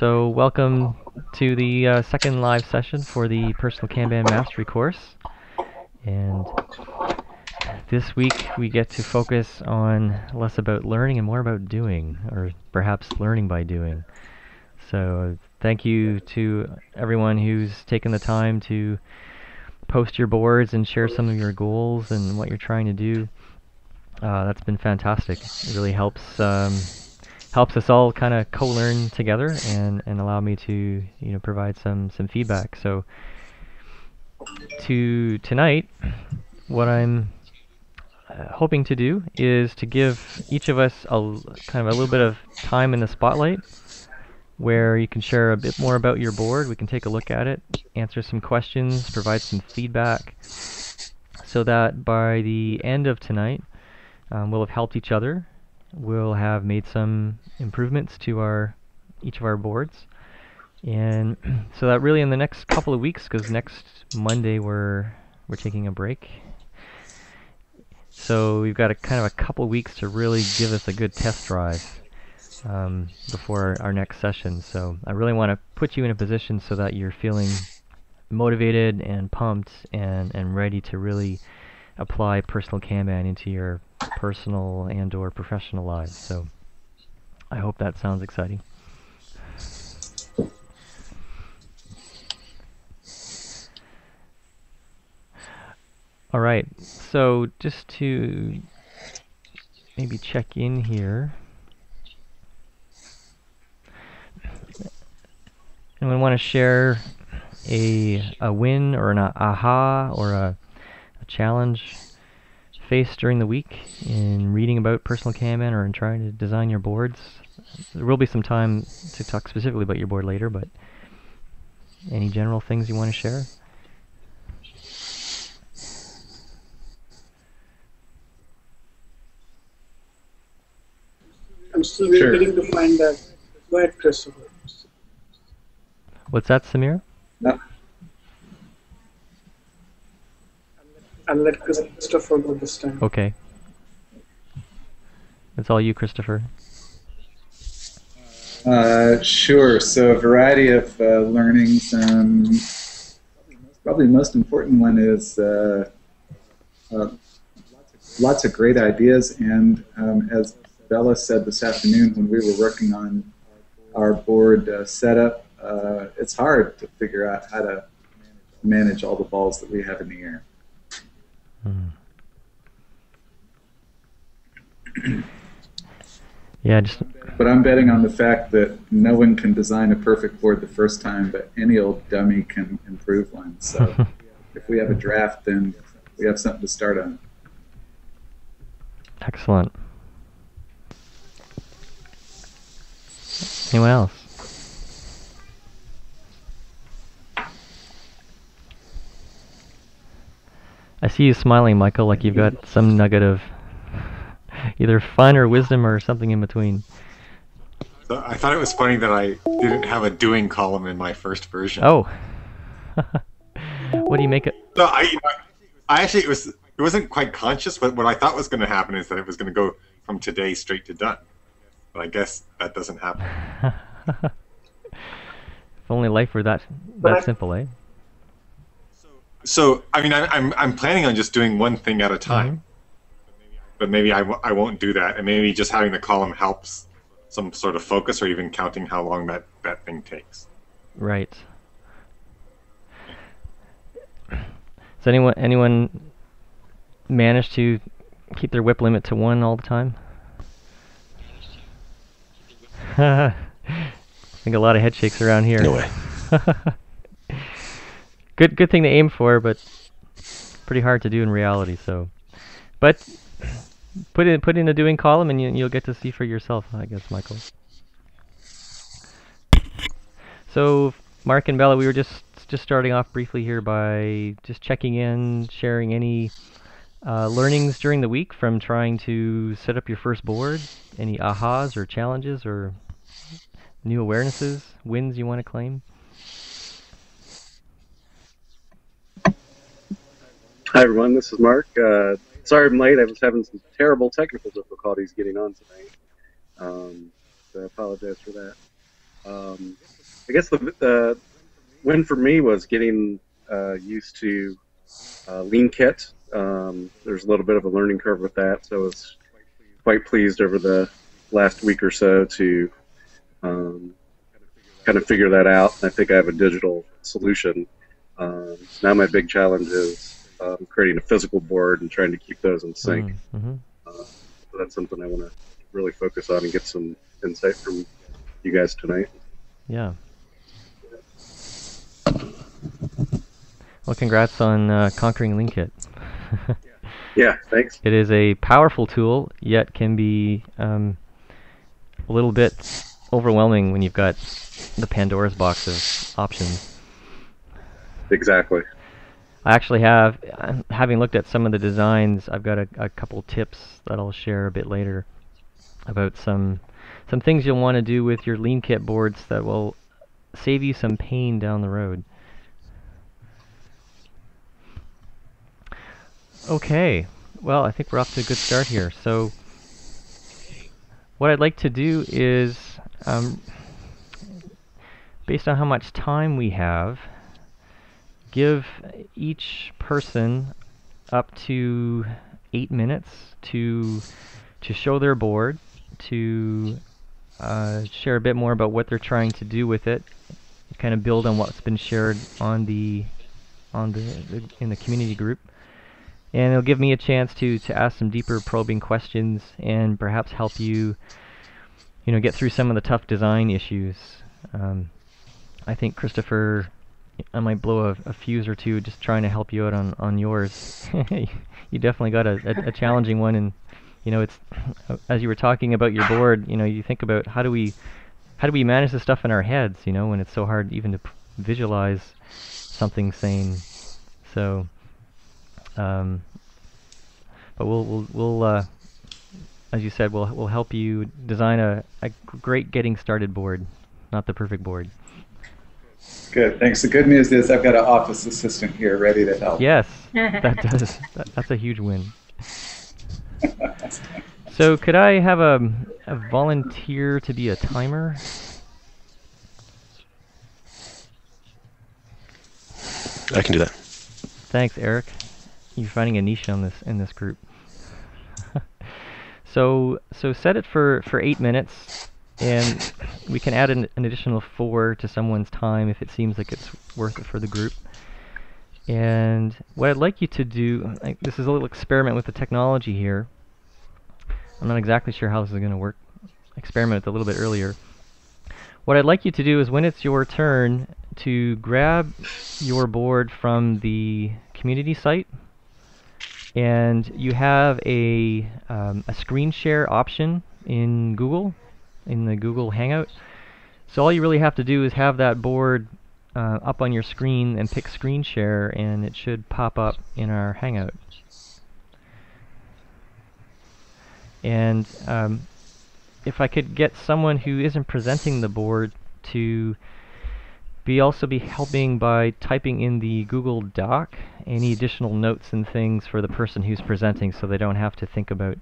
So welcome to the second live session for the Personal Kanban Mastery course. And this week we get to focus on less about learning and more about doing, or perhaps learning by doing. So thank you to everyone who's taken the time to post your boards and share some of your goals and what you're trying to do. That's been fantastic. It really helps us all kind of co-learn together and allow me to provide some feedback. So tonight, what I'm hoping to do is to give each of us a little bit of time in the spotlight where you can share a bit more about your board. We can take a look at it, answer some questions, provide some feedback, so that by the end of tonight, we'll have helped each other. We'll have made some improvements to each of our boards, and so that really in the next couple of weeks, because next Monday we're taking a break, so we've got a couple of weeks to really give us a good test drive before our next session. So I really want to put you in a position so that you're feeling motivated and pumped and ready to really apply Personal Kanban into your personal and or professional lives. So I hope that sounds exciting. All right, so just to maybe check in here. Anyone want to share a win or an aha or a challenge faced during the week in reading about Personal Kanban or in trying to design your boards? There will be some time to talk specifically about your board later, but any general things you want to share? I'm still waiting to find that. Go ahead, Christopher. What's that, Samir? No. I'll let Christopher go this time. Okay. It's all you, Christopher. Sure. So a variety of learnings. Probably the most important one is lots of great ideas. And as Bella said this afternoon when we were working on our board setup, it's hard to figure out how to manage all the balls that we have in the air. Yeah, But I'm betting on the fact that no one can design a perfect board the first time, but any old dummy can improve one. So if we have a draft, then we have something to start on. Excellent. Anyone else? I see you smiling, Michael, like you've got some nugget of either fun or wisdom or something in between. So I thought it was funny that I didn't have a doing column in my first version. Oh. What do you make it? So I actually, it wasn't quite conscious, but what I thought was going to happen is that it was going to go from today straight to done. But I guess that doesn't happen. If only life were that simple, eh? So I mean, I'm planning on just doing one thing at a time, but maybe I won't do that, and maybe just having the column helps some sort of focus, or even counting how long that thing takes. Right. Does anyone manage to keep their whip limit to 1 all the time? I think a lot of head shakes around here. No way. Good thing to aim for, but pretty hard to do in reality. So, but put in a doing column, and you'll get to see for yourself, I guess, Michael. So, Mark and Bella, we were just starting off briefly here by just checking in, sharing any learnings during the week from trying to set up your first board. Any ahas or challenges or new awarenesses, wins you want to claim? Hi everyone, this is Mark. Sorry I'm late. I was having some terrible technical difficulties getting on tonight. So I apologize for that. I guess the win for me was getting used to Lean Kit. There's a little bit of a learning curve with that, so I was quite pleased over the last week or so to kind of figure that out. And I think I have a digital solution. Now my big challenge is creating a physical board and trying to keep those in sync. Mm-hmm. So that's something I want to really focus on and get some insight from you guys tonight. Yeah. Well, congrats on conquering LeanKit. Yeah, thanks. It is a powerful tool, yet can be a little bit overwhelming when you've got the Pandora's box of options. Exactly. I actually have, having looked at some of the designs, I've got a couple tips that I'll share a bit later about some things you'll want to do with your LeanKit boards that will save you some pain down the road. Okay, well, I think we're off to a good start here. So what I'd like to do is, based on how much time we have, give each person up to 8 minutes to show their board, to share a bit more about what they're trying to do with it, kind of build on what's been shared on the in the community group. And it'll give me a chance to ask some deeper probing questions and perhaps help you, get through some of the tough design issues. I think, Christopher, I might blow a fuse or two just trying to help you out on yours. You definitely got a challenging one, and it's as you were talking about your board, you think about how do we manage this stuff in our heads, when it's so hard even to visualize something sane. So. But we'll as you said, we'll help you design a great getting started board, not the perfect board. Good, thanks. The good news is I've got an office assistant here ready to help. Yes, that's a huge win. So could I have a volunteer to be a timer? I can do that. Thanks, Eric. You're finding a niche in this group. So set it for 8 minutes, and we can add an additional 4 to someone's time if it seems like it's worth it for the group. And what I'd like you to do, this is a little experiment with the technology here. I'm not exactly sure how this is going to work. Experiment with it a little bit earlier. What I'd like you to do is, when it's your turn, to grab your board from the community site, and you have a screen share option in Google, in the Google Hangout. So all you really have to do is have that board up on your screen and pick screen share, and it should pop up in our Hangout. And if I could get someone who isn't presenting the board to also be helping by typing in the Google Doc any additional notes and things for the person who's presenting, so they don't have to think about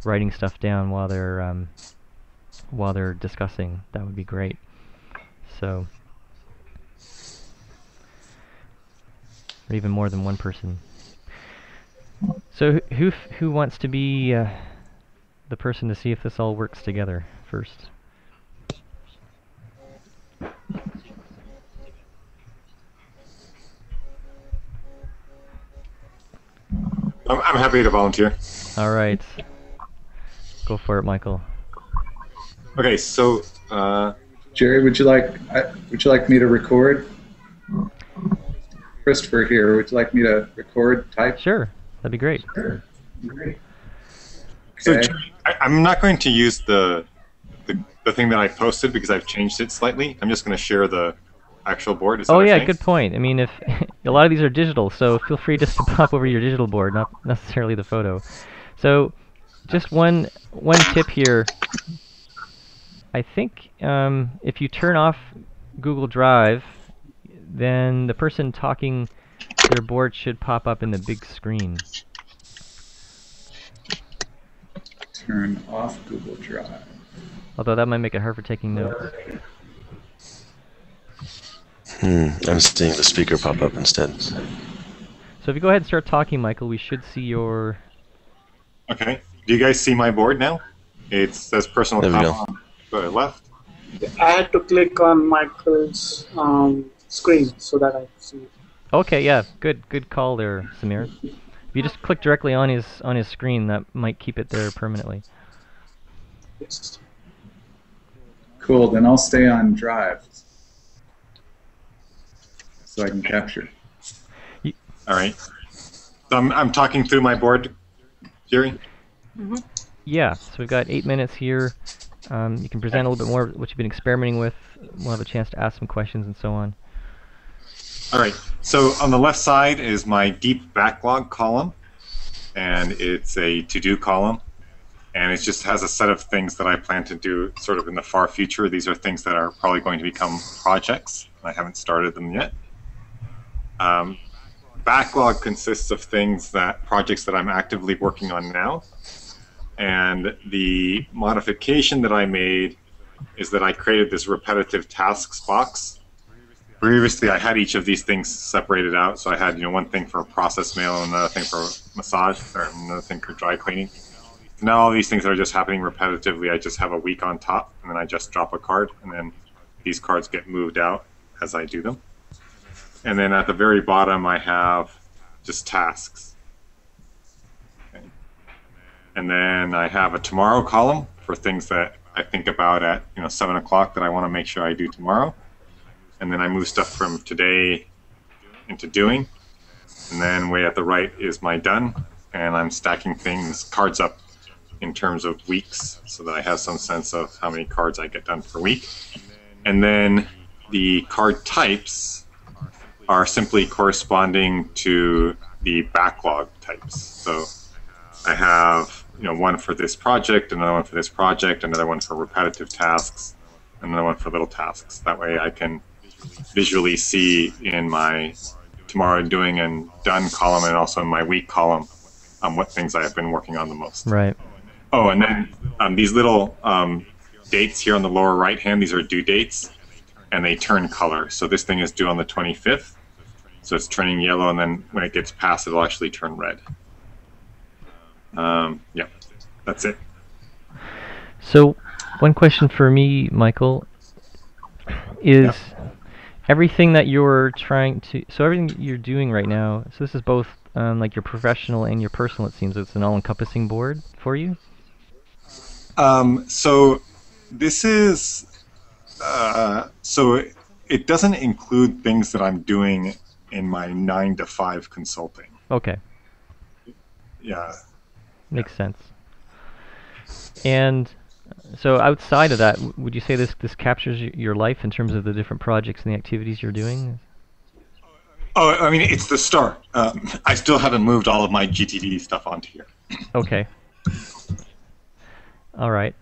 writing stuff down while they're discussing, that would be great. So, or even more than one person. So who wants to be the person to see if this all works together first? I'm happy to volunteer. All right. Go for it, Michael. Okay, so Jerry, would you like me to record? Christopher here. Would you like me to record? Type? Sure, that'd be great. Sure. Great. So Okay. Jerry, I'm not going to use the thing that I posted because I've changed it slightly. I'm just going to share the actual board. Is that Oh yeah, okay? good point. I mean, if a lot of these are digital, so feel free just to pop over your digital board, not necessarily the photo. So, just one tip here. I think if you turn off Google Drive, then the person talking their board should pop up in the big screen. Turn off Google Drive. Although that might make it hard for taking notes. I'm seeing the speaker pop up instead. So if you go ahead and start talking, Michael, we should see your... Okay. Do you guys see my board now? It says Personal There we go. Kanban to the left. I had to click on Michael's screen so that I see it. Okay, yeah, good call there, Samir. If you just click directly on his screen, that might keep it there permanently. Yes. Cool. Then I'll stay on Drive so I can capture. All right. So I'm talking through my board, Jerry. Yeah, so we've got 8 minutes here. You can present a little bit more what you've been experimenting with. We'll have a chance to ask some questions and so on. All right. So on the left side is my deep backlog column, and it's a to-do column, and it just has a set of things that I plan to do sort of in the far future. These are things that are probably going to become projects. I haven't started them yet. Backlog consists of projects that I'm actively working on now. And the modification that I made is that I created this repetitive tasks box. Previously, I had each of these things separated out. So I had, one thing for process mail, another thing for massage, or another thing for dry cleaning. Now all these things are just happening repetitively. I just have a week on top, and then I just drop a card, and then these cards get moved out as I do them. And then at the very bottom, I have just tasks. Okay. And then I have a tomorrow column for things that I think about at 7 o'clock that I want to make sure I do tomorrow. And then I move stuff from today into doing. And then way at the right is my done. And I'm stacking cards up in terms of weeks so that I have some sense of how many cards I get done per week. And then the card types are simply corresponding to the backlog types. So I have one for this project, another one for this project, another one for repetitive tasks, another one for little tasks. That way I can visually see in my tomorrow doing and done column and also in my week column what things I have been working on the most. Right. Oh, and then these little dates here on the lower right hand, these are due dates, and they turn color. So this thing is due on the 25th, so it's turning yellow, and then when it gets past, it'll actually turn red. Yeah, that's it. So one question for me, Michael, is everything that you're everything you're doing right now, so this is both like your professional and your personal, it seems. It's an all-encompassing board for you? So this is, so it doesn't include things that I'm doing in my 9 to 5 consulting. Okay. Yeah. Makes sense. And so outside of that, would you say this captures your life in terms of the different projects and the activities you're doing? Oh, I mean, it's the start. I still haven't moved all of my GTD stuff onto here. Okay. All right.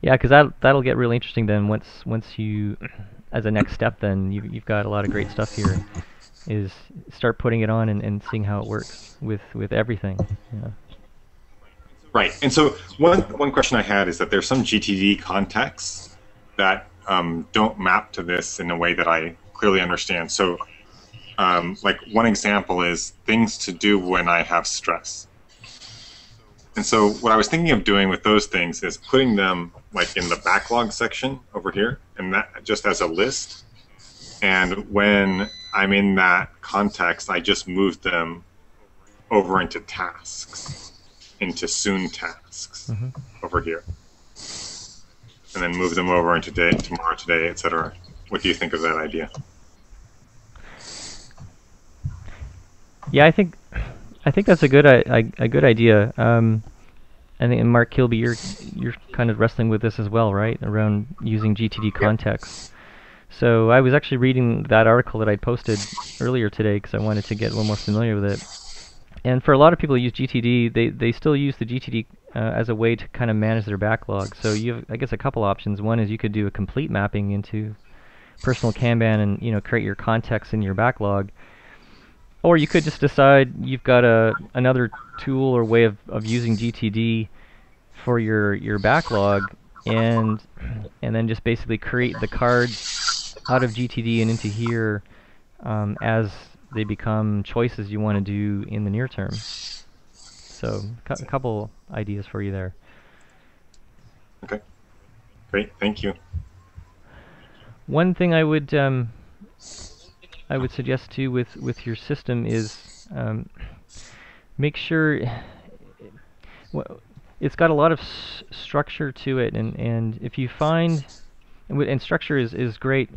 Yeah, because that'll get really interesting then once you, as a next step, then you've got a lot of great stuff here. Is start putting it on and seeing how it works with everything. Yeah. Right. And so one question I had is that there's some GTD contexts that don't map to this in a way that I clearly understand. So like one example is things to do when I have stress. And so what I was thinking of doing with those things is putting them like in the backlog section over here, and that just as a list. And when I'm in that context, I just move them over into tasks, into soon tasks over here. And then move them over into tomorrow, today, etc. What do you think of that idea? Yeah, I think that's a good idea. I think, and Mark Kilby, you're kind of wrestling with this as well, right? Around using GTD context. So I was actually reading that article that I posted earlier today because I wanted to get a little more familiar with it. And for a lot of people who use GTD, they still use the GTD as a way to kind of manage their backlog. So you have, I guess, a couple options. One is you could do a complete mapping into Personal Kanban and create your context in your backlog. Or you could just decide you've got another tool or way of using GTD for your backlog, and then just basically create the cards out of GTD and into here as they become choices you want to do in the near term. So a couple ideas for you there. Okay, great, thank you. One thing I would suggest too with your system is make sure it's got a lot of structure to it, and if you find and structure is great.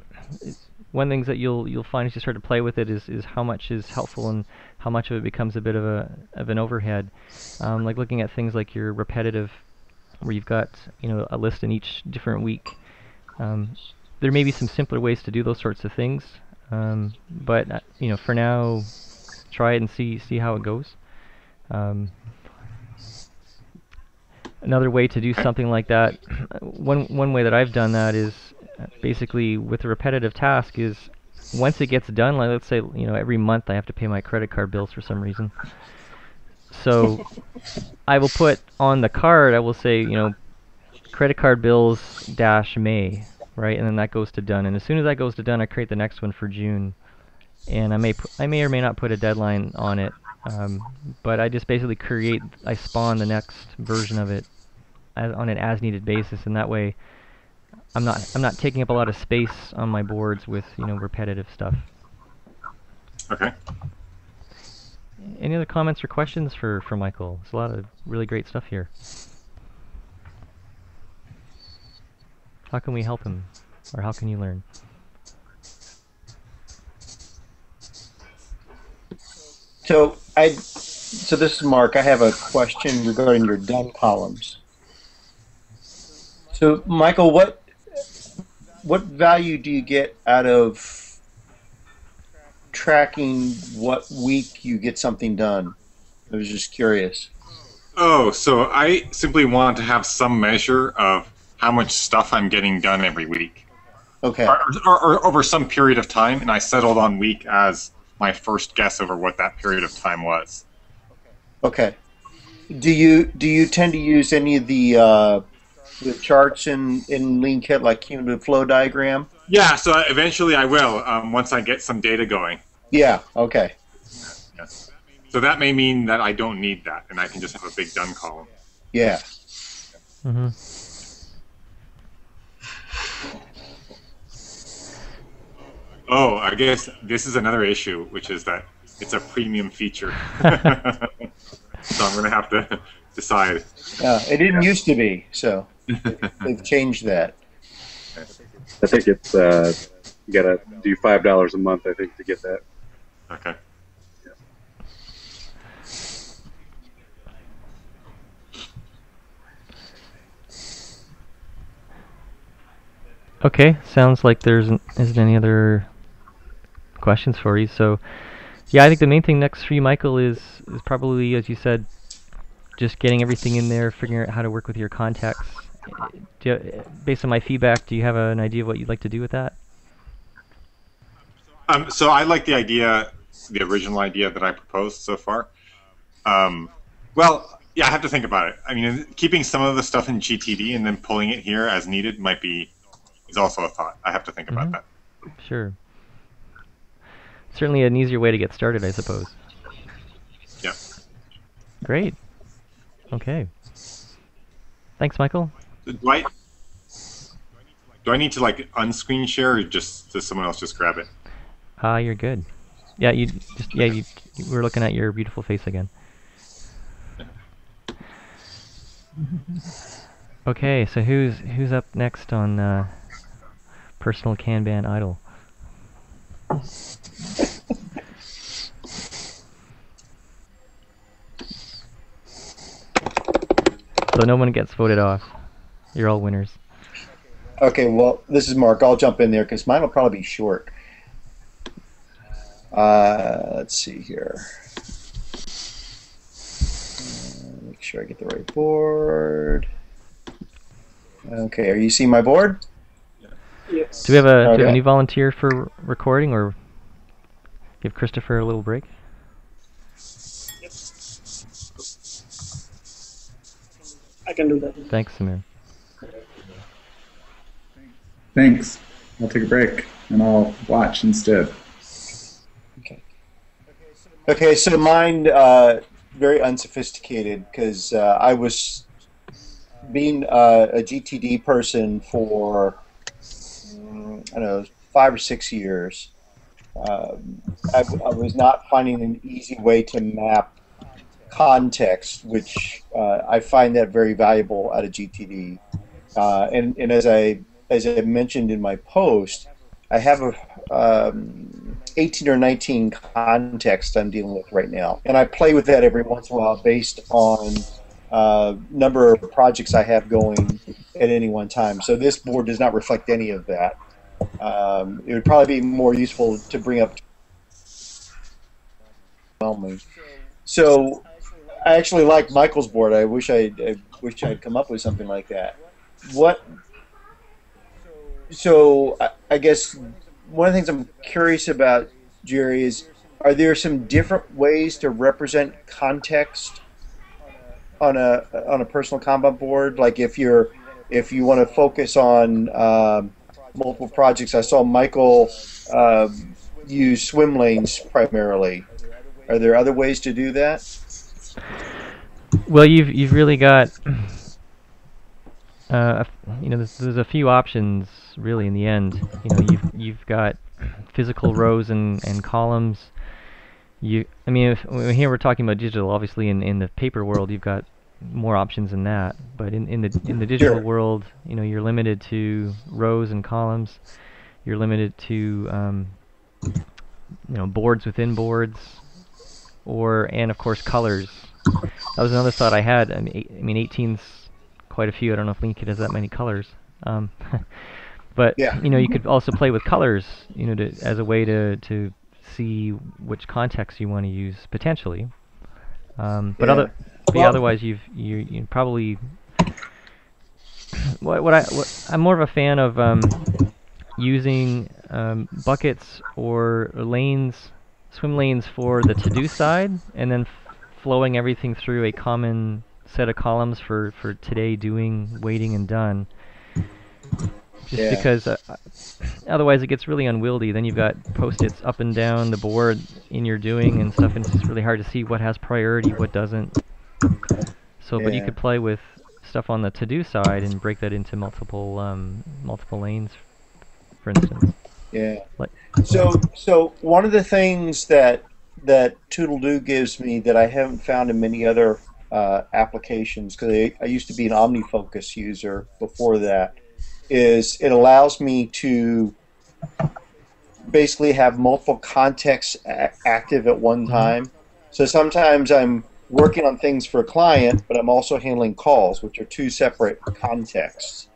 One thing that you'll find as you start to play with it is how much is helpful and how much of it becomes a bit of an overhead. Like looking at things like your repetitive, where you've got a list in each different week. There may be some simpler ways to do those sorts of things, but for now, try it and see how it goes. Another way to do something like that, one way that I've done that is basically with a repetitive task is once it gets done, like let's say every month I have to pay my credit card bills for some reason. So I will put on the card, I will say credit card bills -May, right, and then that goes to done. And as soon as that goes to done, I create the next one for June, and I may or may not put a deadline on it. But I just basically I spawn the next version of it on an as-needed basis, and that way I'm not taking up a lot of space on my boards with repetitive stuff. Okay. Any other comments or questions for Michael? There's a lot of really great stuff here. How can we help him, or how can you learn? So this is Mark. I have a question regarding your done columns. So Michael, what value do you get out of tracking what week you get something done? I was just curious. Oh, so I simply want to have some measure of how much stuff I'm getting done every week. Okay. Or over some period of time, and I settled on week as my first guess over what that period of time was. Okay. Do you tend to use any of the charts in LeanKit, like cumulative flow diagram? Yeah, so eventually I will, once I get some data going. Yeah, okay. Yeah. So that may mean that I don't need that, and I can just have a big done column. Yeah. Mm-hmm. Oh, I guess this is another issue, which is that it's a premium feature. So I'm going to have to decide. It didn't used to be, so they've changed that. I think it's you gotta do $5 a month, I think, to get that. Okay. Okay, sounds like there isn't any other questions for you. So, yeah, I think the main thing next for you, Michael, is probably, as you said, just getting everything in there, figuring out how to work with your contacts. Based on my feedback, do you have an idea of what you'd like to do with that? So I like the idea, the original idea that I proposed so far. Well, yeah, I have to think about it. I mean, keeping some of the stuff in GTD and then pulling it here as needed is also a thought. I have to think about that. Sure. Certainly an easier way to get started, I suppose. Yeah. Great. Okay. Thanks, Michael. Do I need to like unscreen share, or does someone else just grab it? You're good. Yeah, you we're looking at your beautiful face again. Okay, so who's up next on Personal Kanban Idol? So no one gets voted off. You're all winners. Okay, well, this is Mark. I'll jump in there because mine will probably be short. Let's see here. Make sure I get the right board. Okay, are you seeing my board? Yes. Do we have a Okay. new volunteer for recording, or give Christopher a little break? I can do that. Thanks, Samir. Thanks. I'll take a break. and I'll watch instead. Okay, so mine very unsophisticated because I was being a GTD person for I don't know 5 or 6 years. I was not finding an easy way to map context, which I find that very valuable out of GTD. And as I mentioned in my post, I have a 18 or 19 contexts I'm dealing with right now, and I play with that every once in a while based on number of projects I have going at any one time. So this board does not reflect any of that. It would probably be more useful to bring up overwhelming. So I actually like Michael's board. I wish I'd come up with something like that. So I guess one of the things I'm curious about, Jerry, is are there some different ways to represent context on a personal Kanban board? Like if you want to focus on multiple projects, I saw Michael use swim lanes primarily. Are there other ways to do that? Well, you've really got there's a few options really in the end. You've got physical rows and columns. Here we're talking about digital. Obviously, in the paper world, you've got more options than that. But in the digital Sure. world, you're limited to rows and columns. You're limited to boards within boards, and of course colors. That was another thought I had. I mean 18's quite a few. I don't know if LeanKit has that many colors. But Yeah. you could also play with colors, as a way to see which context you want to use potentially. But Well- otherwise, you probably I'm more of a fan of using buckets or lanes, swim lanes for the to-do side, and then flowing everything through a common set of columns for today, doing, waiting, and done. Just because otherwise it gets really unwieldy. Then you've got post-its up and down the board in your doing and stuff, and it's just really hard to see what has priority, what doesn't. So, but you could play with stuff on the to-do side and break that into multiple lanes, for instance. Yeah. Like, So one of the things that ToodleDo gives me that I haven't found in many other applications, because I used to be an OmniFocus user before that, is it allows me to basically have multiple contexts active at one time. So sometimes I'm working on things for a client, but I'm also handling calls, which are two separate contexts.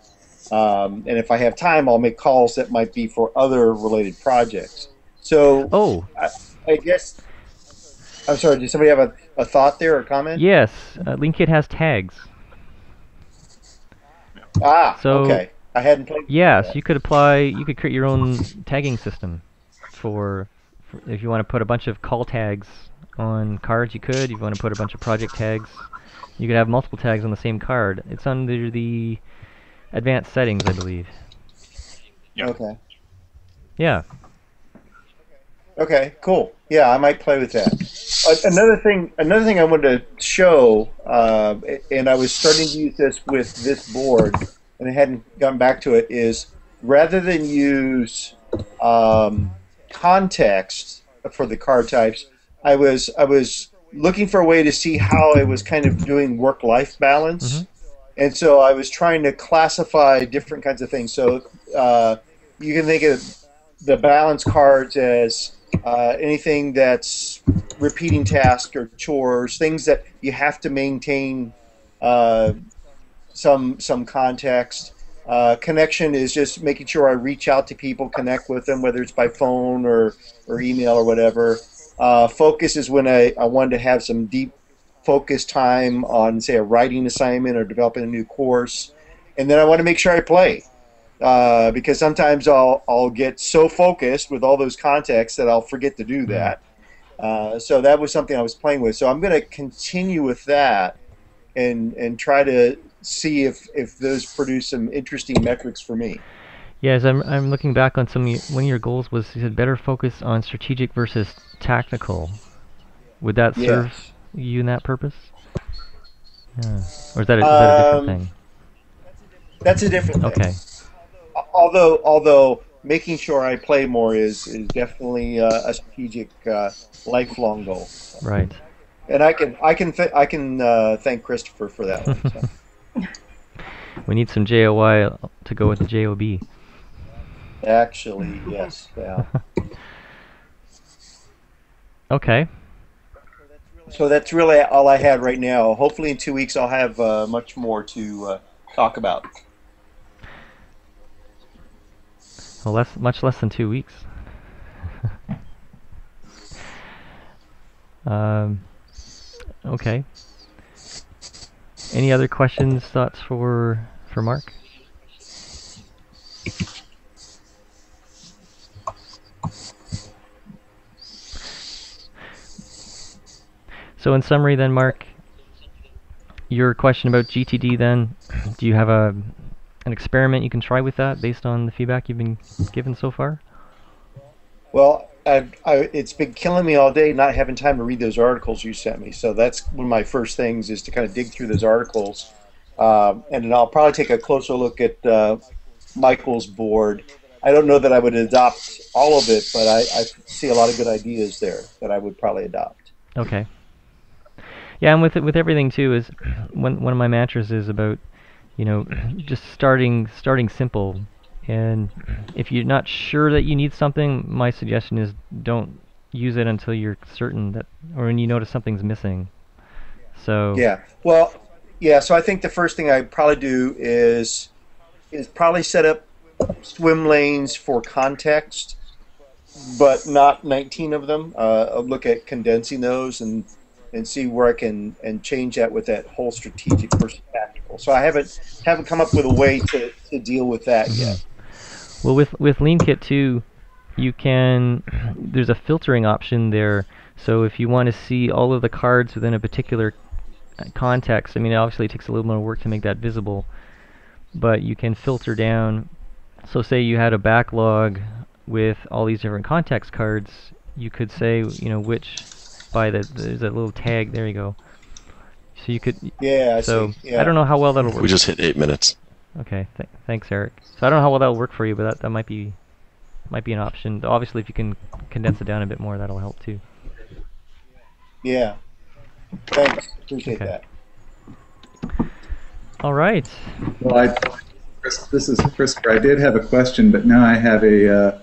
And if I have time, I'll make calls that might be for other related projects. So I guess, I'm sorry, did somebody have a thought there or comment? yes, LeanKit has tags. Okay. I hadn't played. Yes, you could create your own tagging system for if you want to put a bunch of call tags on cards, you could. If you want to put a bunch of project tags, you could have multiple tags on the same card. It's under the advanced settings, I believe. Yeah. Okay. Yeah. Okay, cool. Yeah, I might play with that. Another thing I wanted to show, and I was starting to use this with this board, and I hadn't gotten back to it, is rather than use context for the card types, I was looking for a way to see how I was kind of doing work-life balance, and so I was trying to classify different kinds of things. So you can think of the balance cards as anything that's repeating tasks or chores, things that you have to maintain some context. Connection is just making sure I reach out to people, connect with them, whether it's by phone or email or whatever. Focus is when I wanted to have some deep focus time on, say, a writing assignment or developing a new course. And then I want to make sure I play. Because sometimes I'll get so focused with all those contexts that I'll forget to do that. So that was something I was playing with. So I'm going to continue with that and try to see if those produce some interesting metrics for me. Yeah, as I'm looking back on one of your goals was you said better focus on strategic versus tactical. Would that serve Yes. you in that purpose? Yeah. Or is that a different thing? That's a different thing. Okay. Although making sure I play more is definitely a strategic lifelong goal. Right. And I can thank Christopher for that one. So. We need some JOY to go with the JOB. Actually, yes. Yeah. Okay. So that's really all I had right now. Hopefully, in 2 weeks, I'll have much more to talk about. Well, much less than 2 weeks. Okay. Any other questions, thoughts for Mark? So in summary then, Mark, your question about GTD then, do you have an experiment you can try with that based on the feedback you've been given so far? Well, it's been killing me all day not having time to read those articles you sent me. So that's one of my first things is to kind of dig through those articles. And then I'll probably take a closer look at Michael's board. I don't know that I would adopt all of it, but I see a lot of good ideas there that I would probably adopt. Okay. Yeah, and with everything too is one of my mantras is about, just starting simple. And if you're not sure that you need something, my suggestion is don't use it until you're certain that, or when you notice something's missing. So yeah, well, yeah. So I think the first thing I'd probably do is probably set up swim lanes for context, but not 19 of them. I'll look at condensing those and see where I can change that with that whole strategic versus tactical. So I haven't come up with a way to deal with that yet. Well, with LeanKit too, there's a filtering option there. So if you want to see all of the cards within a particular context, I mean, obviously it takes a little more work to make that visible, but you can filter down. So say you had a backlog with all these different context cards, you could say, which by there's a little tag. There you go. So you could. Yeah. I so see. Yeah. I don't know how well that'll work. We just hit 8 minutes. Okay. Thanks, Eric. So I don't know how well that'll work for you, but that might be an option. Obviously, if you can condense it down a bit more, that'll help too. Yeah. Thanks. Appreciate that. All right. Well, this is Christopher. I did have a question, but now I have an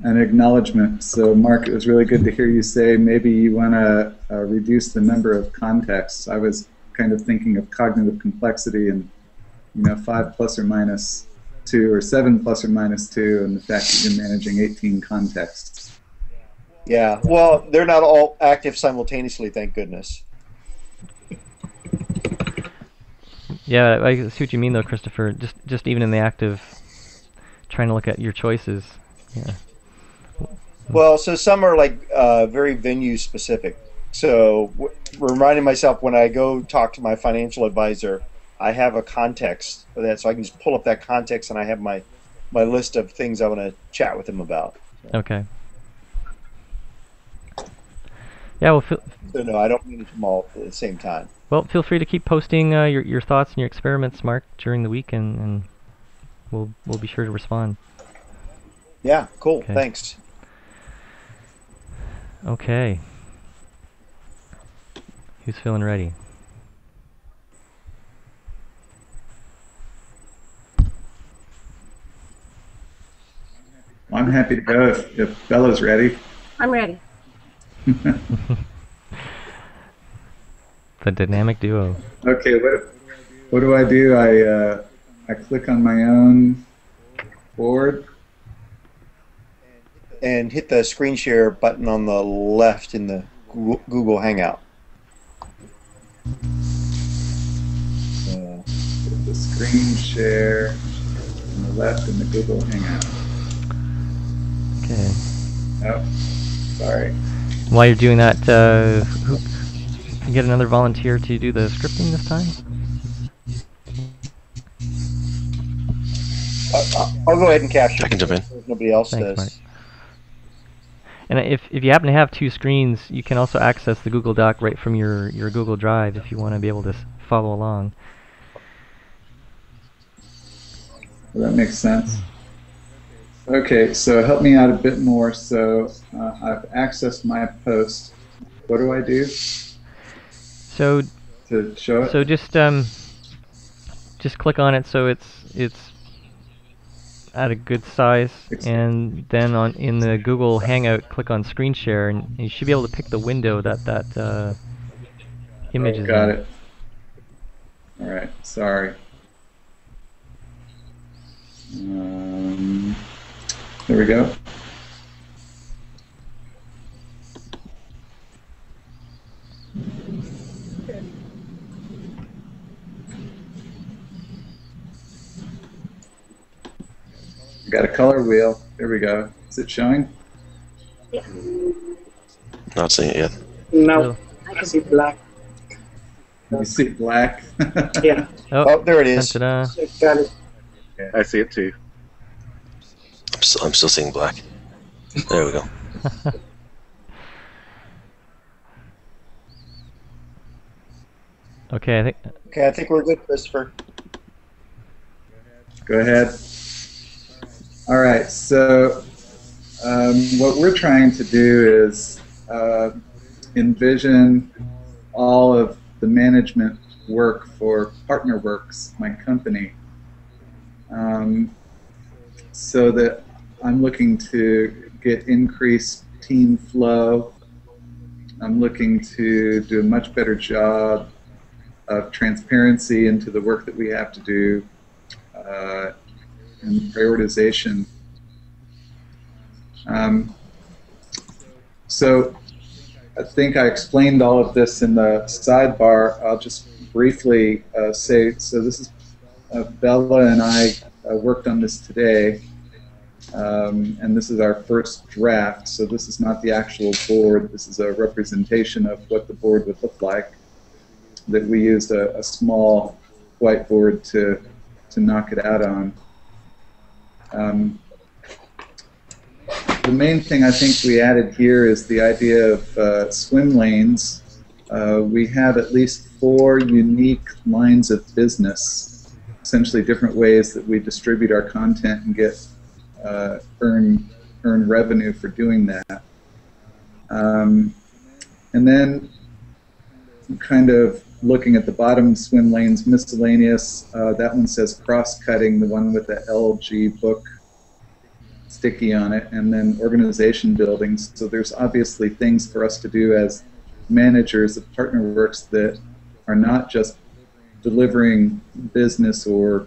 acknowledgement. So, Mark, it was really good to hear you say maybe you want to reduce the number of contexts. I was kind of thinking of cognitive complexity and 5 plus or minus 2 or 7 plus or minus 2, and the fact that you're managing 18 contexts. Yeah. Well, they're not all active simultaneously, thank goodness. Yeah, I see what you mean though, Christopher. Just even in the act of trying to look at your choices. Yeah. Well, so some are like very venue specific. So reminding myself when I go talk to my financial advisor, I have a context for that, so I can just pull up that context and I have my list of things I want to chat with him about. Okay. Yeah, well, so no, I don't manage them all at the same time. Well, feel free to keep posting your thoughts and your experiments, Mark, during the week, and we'll be sure to respond. Yeah, cool. Okay. Thanks. Okay. Who's feeling ready? I'm happy to go if Bella's ready. I'm ready. The dynamic duo. Okay, what do I do? I click on my own board and hit the screen share button on the left in the Google Hangout. Hit the screen share on the left in the Google Hangout. Okay. Oh, sorry. While you're doing that, you get another volunteer to do the scripting this time? I'll go ahead and capture. I can jump in. If nobody else Thanks, does. Mark. And if you happen to have two screens, you can also access the Google Doc right from your Google Drive if you want to be able to follow along. Well, that makes sense. Okay, so help me out a bit more. So I've accessed my post. What do I do So to show it? so just click on it so it's at a good size, and then in the Google Hangout, click on Screen Share, and you should be able to pick the window that image is Got in. it. All right, sorry. There we go. Got a color wheel. There we go. Is it showing? Not seeing it yet. No, I see black. You see black? Yeah, Oh, there it is. Ta-da. got it. I see it too. I'm still seeing black. There we go. Okay, Okay, I think we're good, Christopher. Go ahead. All right, so what we're trying to do is envision all of the management work for PartnerWorks, my company, so that I'm looking to get increased team flow. I'm looking to do a much better job of transparency into the work that we have to do, and prioritization. So I think I explained all of this in the sidebar. I'll just briefly say, so this is Bella and I worked on this today, and this is our first draft, so this is not the actual board. This is a representation of what the board would look like, that we used a small whiteboard to knock it out on. The main thing I think we added here is the idea of swim lanes. We have at least 4 unique lines of business, essentially different ways that we distribute our content and get earn revenue for doing that. And then kind of looking at the bottom swim lanes, miscellaneous, that one says cross-cutting, the one with the LG book sticky on it, and then organization buildings. So there's obviously things for us to do as managers of PartnerWorks that are not just delivering business or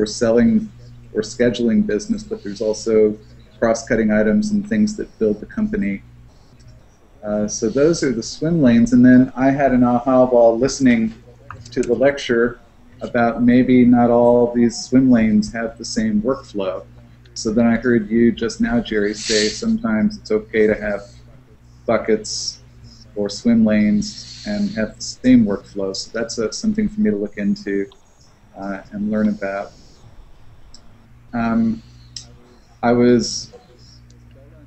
selling or scheduling business, but there's also cross-cutting items and things that build the company. So those are the swim lanes, and then I had an aha while listening to the lecture about maybe not all these swim lanes have the same workflow. So then I heard you just now, Jerry, say sometimes it's okay to have buckets or swim lanes and have the same workflow. So that's something for me to look into and learn about.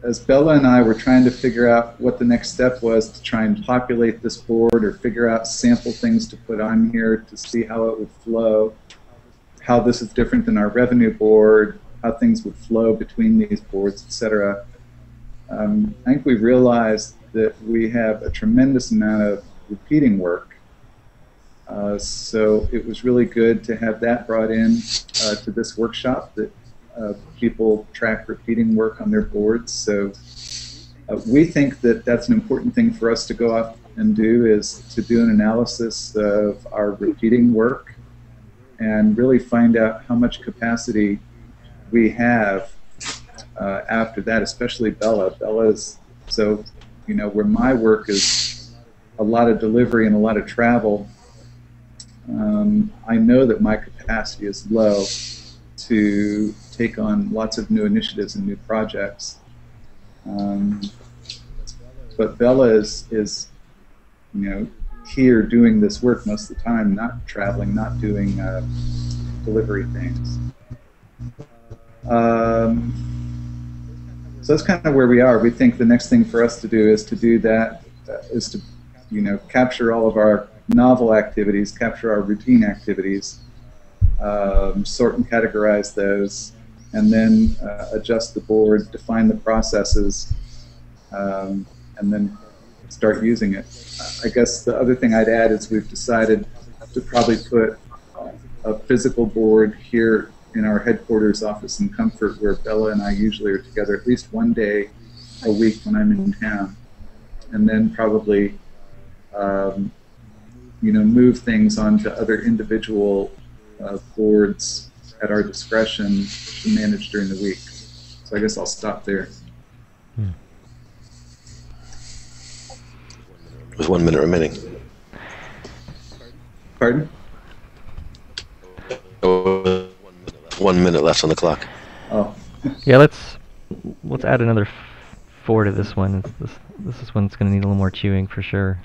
As Bella and I were trying to figure out what the next step was to try and populate this board or figure out sample things to put on here to see how it would flow, how this is different than our revenue board, how things would flow between these boards, etc. I think we realized that we have a tremendous amount of repeating work. So it was really good to have that brought in to this workshop, that people track repeating work on their boards. So we think that that's an important thing for us to go off and do, is to do an analysis of our repeating work and really find out how much capacity we have after that, especially Bella. Bella's, so, you know, where my work is a lot of delivery and a lot of travel, I know that my capacity is low to take on lots of new initiatives and new projects. But Bella is, you know, here doing this work most of the time, not traveling, not doing delivery things. So that's kind of where we are. We think the next thing for us to do is to do that, is to, capture all of our novel activities, capture our routine activities, sort and categorize those, and then adjust the board, define the processes, and then start using it. I guess the other thing I'd add is we've decided to probably put a physical board here in our headquarters office in Comfort, where Bella and I usually are together at least one day a week when I'm in town, and then probably move things onto other individual boards at our discretion to manage during the week. So I guess I'll stop there. With 1 minute remaining. Pardon? 1 minute left on the clock. Oh. Yeah, let's add another 4 to this one. This is one that's going to need a little more chewing for sure.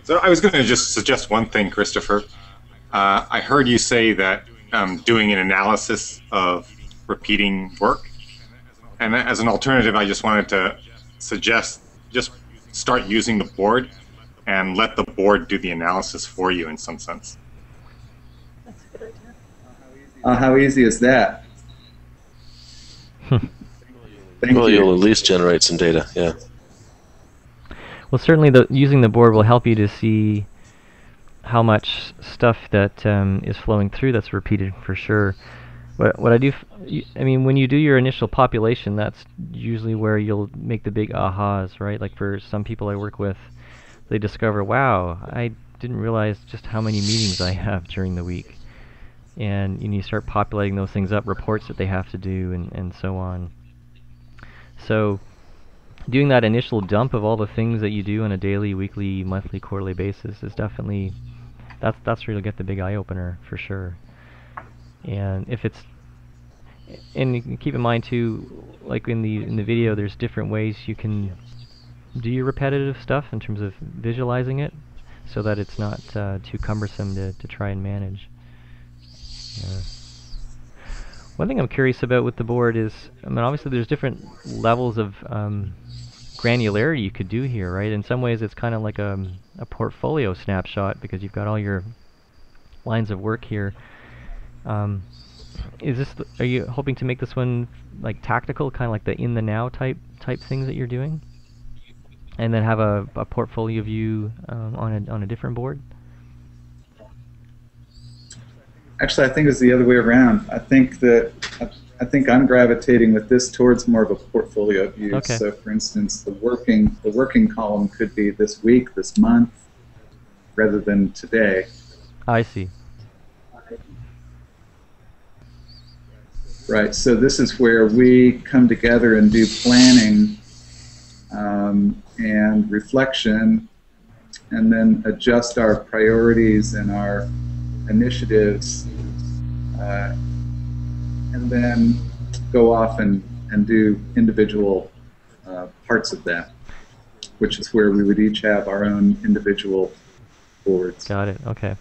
So I was going to just suggest one thing, Christopher. I heard you say that doing an analysis of repeating work, and as an alternative, I just wanted to suggest just start using the board and let the board do the analysis for you in some sense. That's a good idea. How easy is that? Thank Well, you. you'll at least generate some data, yeah. Well, certainly using the board will help you to see how much stuff that is flowing through that's repeated for sure. What I do, when you do your initial population, that's usually where you'll make the big ahas, right? Like for some people I work with, they discover, wow, I didn't realize just how many meetings I have during the week. And you start populating those things up, reports that they have to do, and so on. So doing that initial dump of all the things that you do on a daily, weekly, monthly, quarterly basis is definitely, that's where you'll get the big eye-opener for sure. And you can keep in mind too, like in the video, there's different ways you can do your repetitive stuff in terms of visualizing it, so that it's not too cumbersome to try and manage. One thing I'm curious about with the board is, obviously there's different levels of granularity you could do here, right? In some ways it's kind of like a portfolio snapshot, because you've got all your lines of work here. Are you hoping to make this one like tactical, kind of like the in the now type things that you're doing, and then have a portfolio view on a different board? Actually, I think it's the other way around. I think I'm gravitating with this towards more of a portfolio view. Okay. So, for instance, the working column could be this week, this month, rather than today. I see. Right. So this is where we come together and do planning and reflection, and then adjust our priorities and our initiatives, and then go off and do individual parts of that, which is where we would each have our own individual boards. Got it. Okay.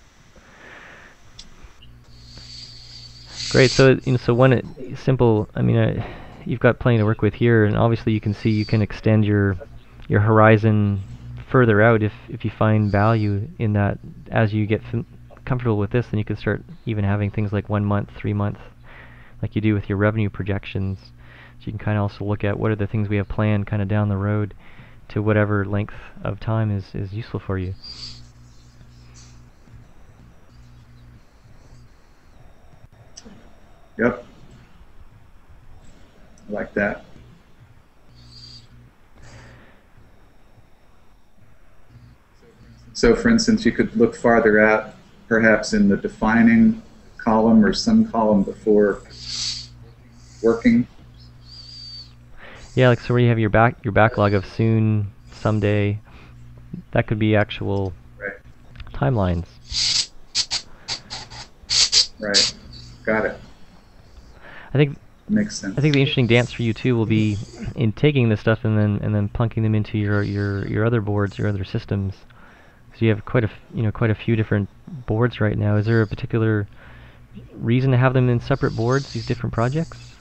Great. So simple. You've got plenty to work with here, and obviously you can see you can extend your horizon further out if you find value in that. As you get comfortable with this, then you can start even having things like 1 month, 3 month, like you do with your revenue projections. So you can kind of also look at what are the things we have planned kind of down the road to whatever length of time is useful for you. Yep. I like that. So, for instance, you could look farther out, perhaps in the defining column or some column before working. Yeah, like so where you have your backlog of soon, someday. That could be actual timelines. Right. Got it. I think makes sense. I think the interesting dance for you too will be in taking this stuff and then plunking them into your other boards, your other systems, So you have quite a few different boards right now. Is there a particular reason to have them in separate boards, these different projects?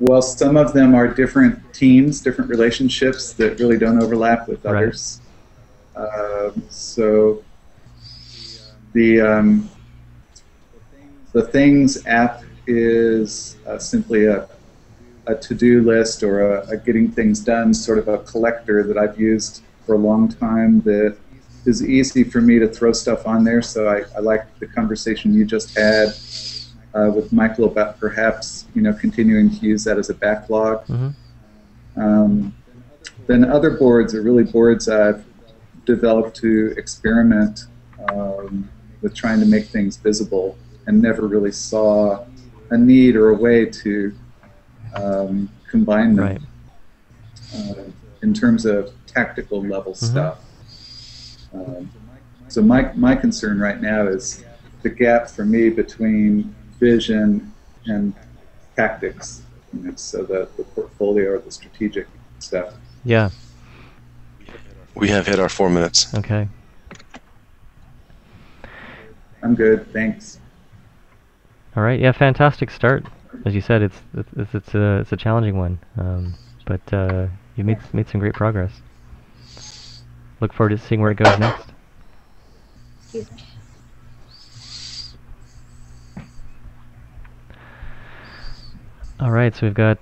Well, some of them are different teams, different relationships that really don't overlap with others. So the Things app is simply a to-do list or a getting things done, sort of a collector that I've used for a long time that is easy for me to throw stuff on there. So I like the conversation you just had with Michael about perhaps continuing to use that as a backlog. Mm-hmm. Then other boards are really boards I've developed to experiment with trying to make things visible, and never really saw a need or a way to combine them in terms of tactical level stuff. So my concern right now is the gap for me between vision and tactics, so the portfolio or the strategic stuff. Yeah. We have hit our 4 minutes. Okay. I'm good, thanks. All right. Yeah, fantastic start. As you said, it's a challenging one, but you made some great progress. Look forward to seeing where it goes next. Excuse me. All right, so we've got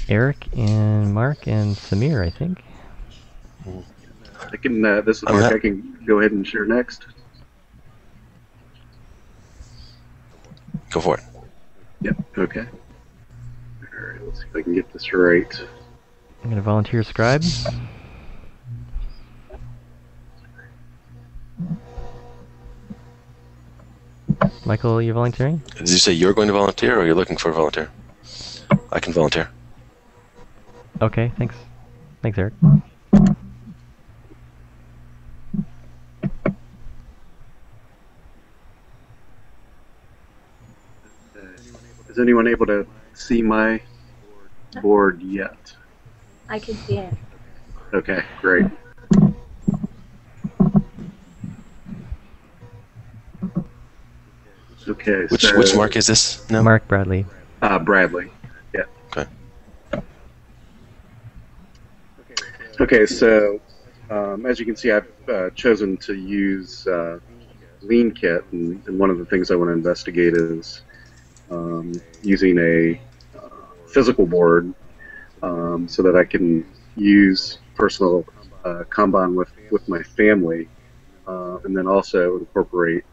Eric and Mark and Samir, I think. I can. This is Mark. I can go ahead and share next. Go for it. Yep. Okay. All right. Let's see if I can get this right. I'm going to volunteer scribe. Michael, you volunteering? Did you say you're going to volunteer, or you're looking for a volunteer? I can volunteer. Okay, thanks. Thanks, Eric. Is anyone able to see my board yet? I can see it. Okay, great. Okay. Which Mark is this? No. Mark Bradley. Bradley. Yeah. Okay. Okay, so as you can see, I've chosen to use Lean Kit, and one of the things I want to investigate is using a physical board so that I can use personal Kanban with my family, and then also incorporate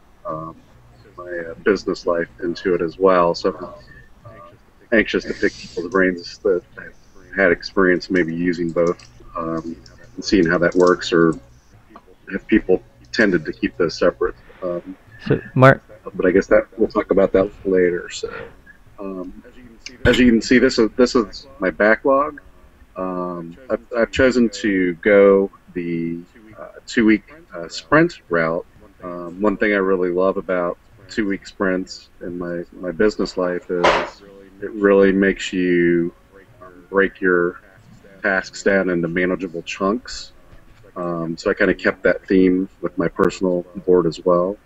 my business life into it as well. So I'm anxious to pick people's brains that have had experience maybe using both and seeing how that works, or have people tended to keep those separate. So, Mark. But I guess that we'll talk about that later. So, as you can see, this is my backlog. I've chosen to go the 2-week sprint route. One thing I really love about 2-week sprints in my business life is it really makes you break your tasks down into manageable chunks. So I kind of kept that theme with my personal board as well.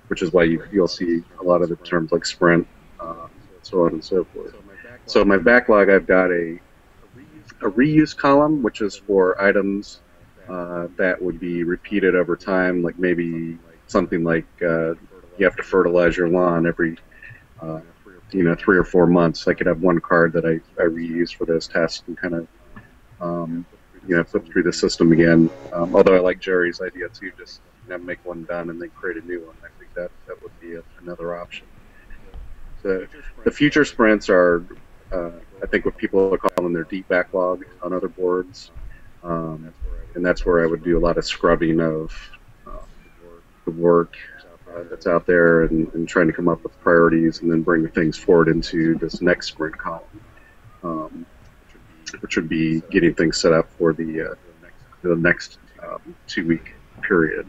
Which is why you'll see a lot of the terms like sprint, so on and so forth. So my backlog, I've got a reuse column, which is for items that would be repeated over time, like maybe something like you have to fertilize your lawn every 3 or 4 months. I could have one card that I reuse for those tasks and kind of flip through the system again. Although I like Jerry's idea too, just make one done and then create a new one. I think that would be another option. So the future sprints are, I think, what people are calling their deep backlog on other boards, and that's where I would do a lot of scrubbing of the work that's out there and trying to come up with priorities and then bring things forward into this next sprint column, which would be getting things set up for the next 2-week period.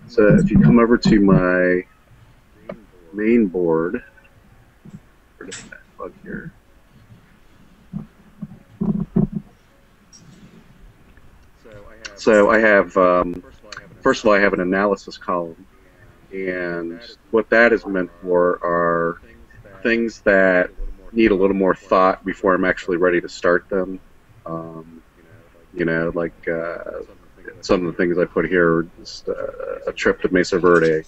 So if you come over to my main board, where did that plug here? So I have, first of all, I have an analysis column, and what that is meant for are things that need a little more thought before I'm actually ready to start them. You know, like some of the things I put here are just a trip to Mesa Verde.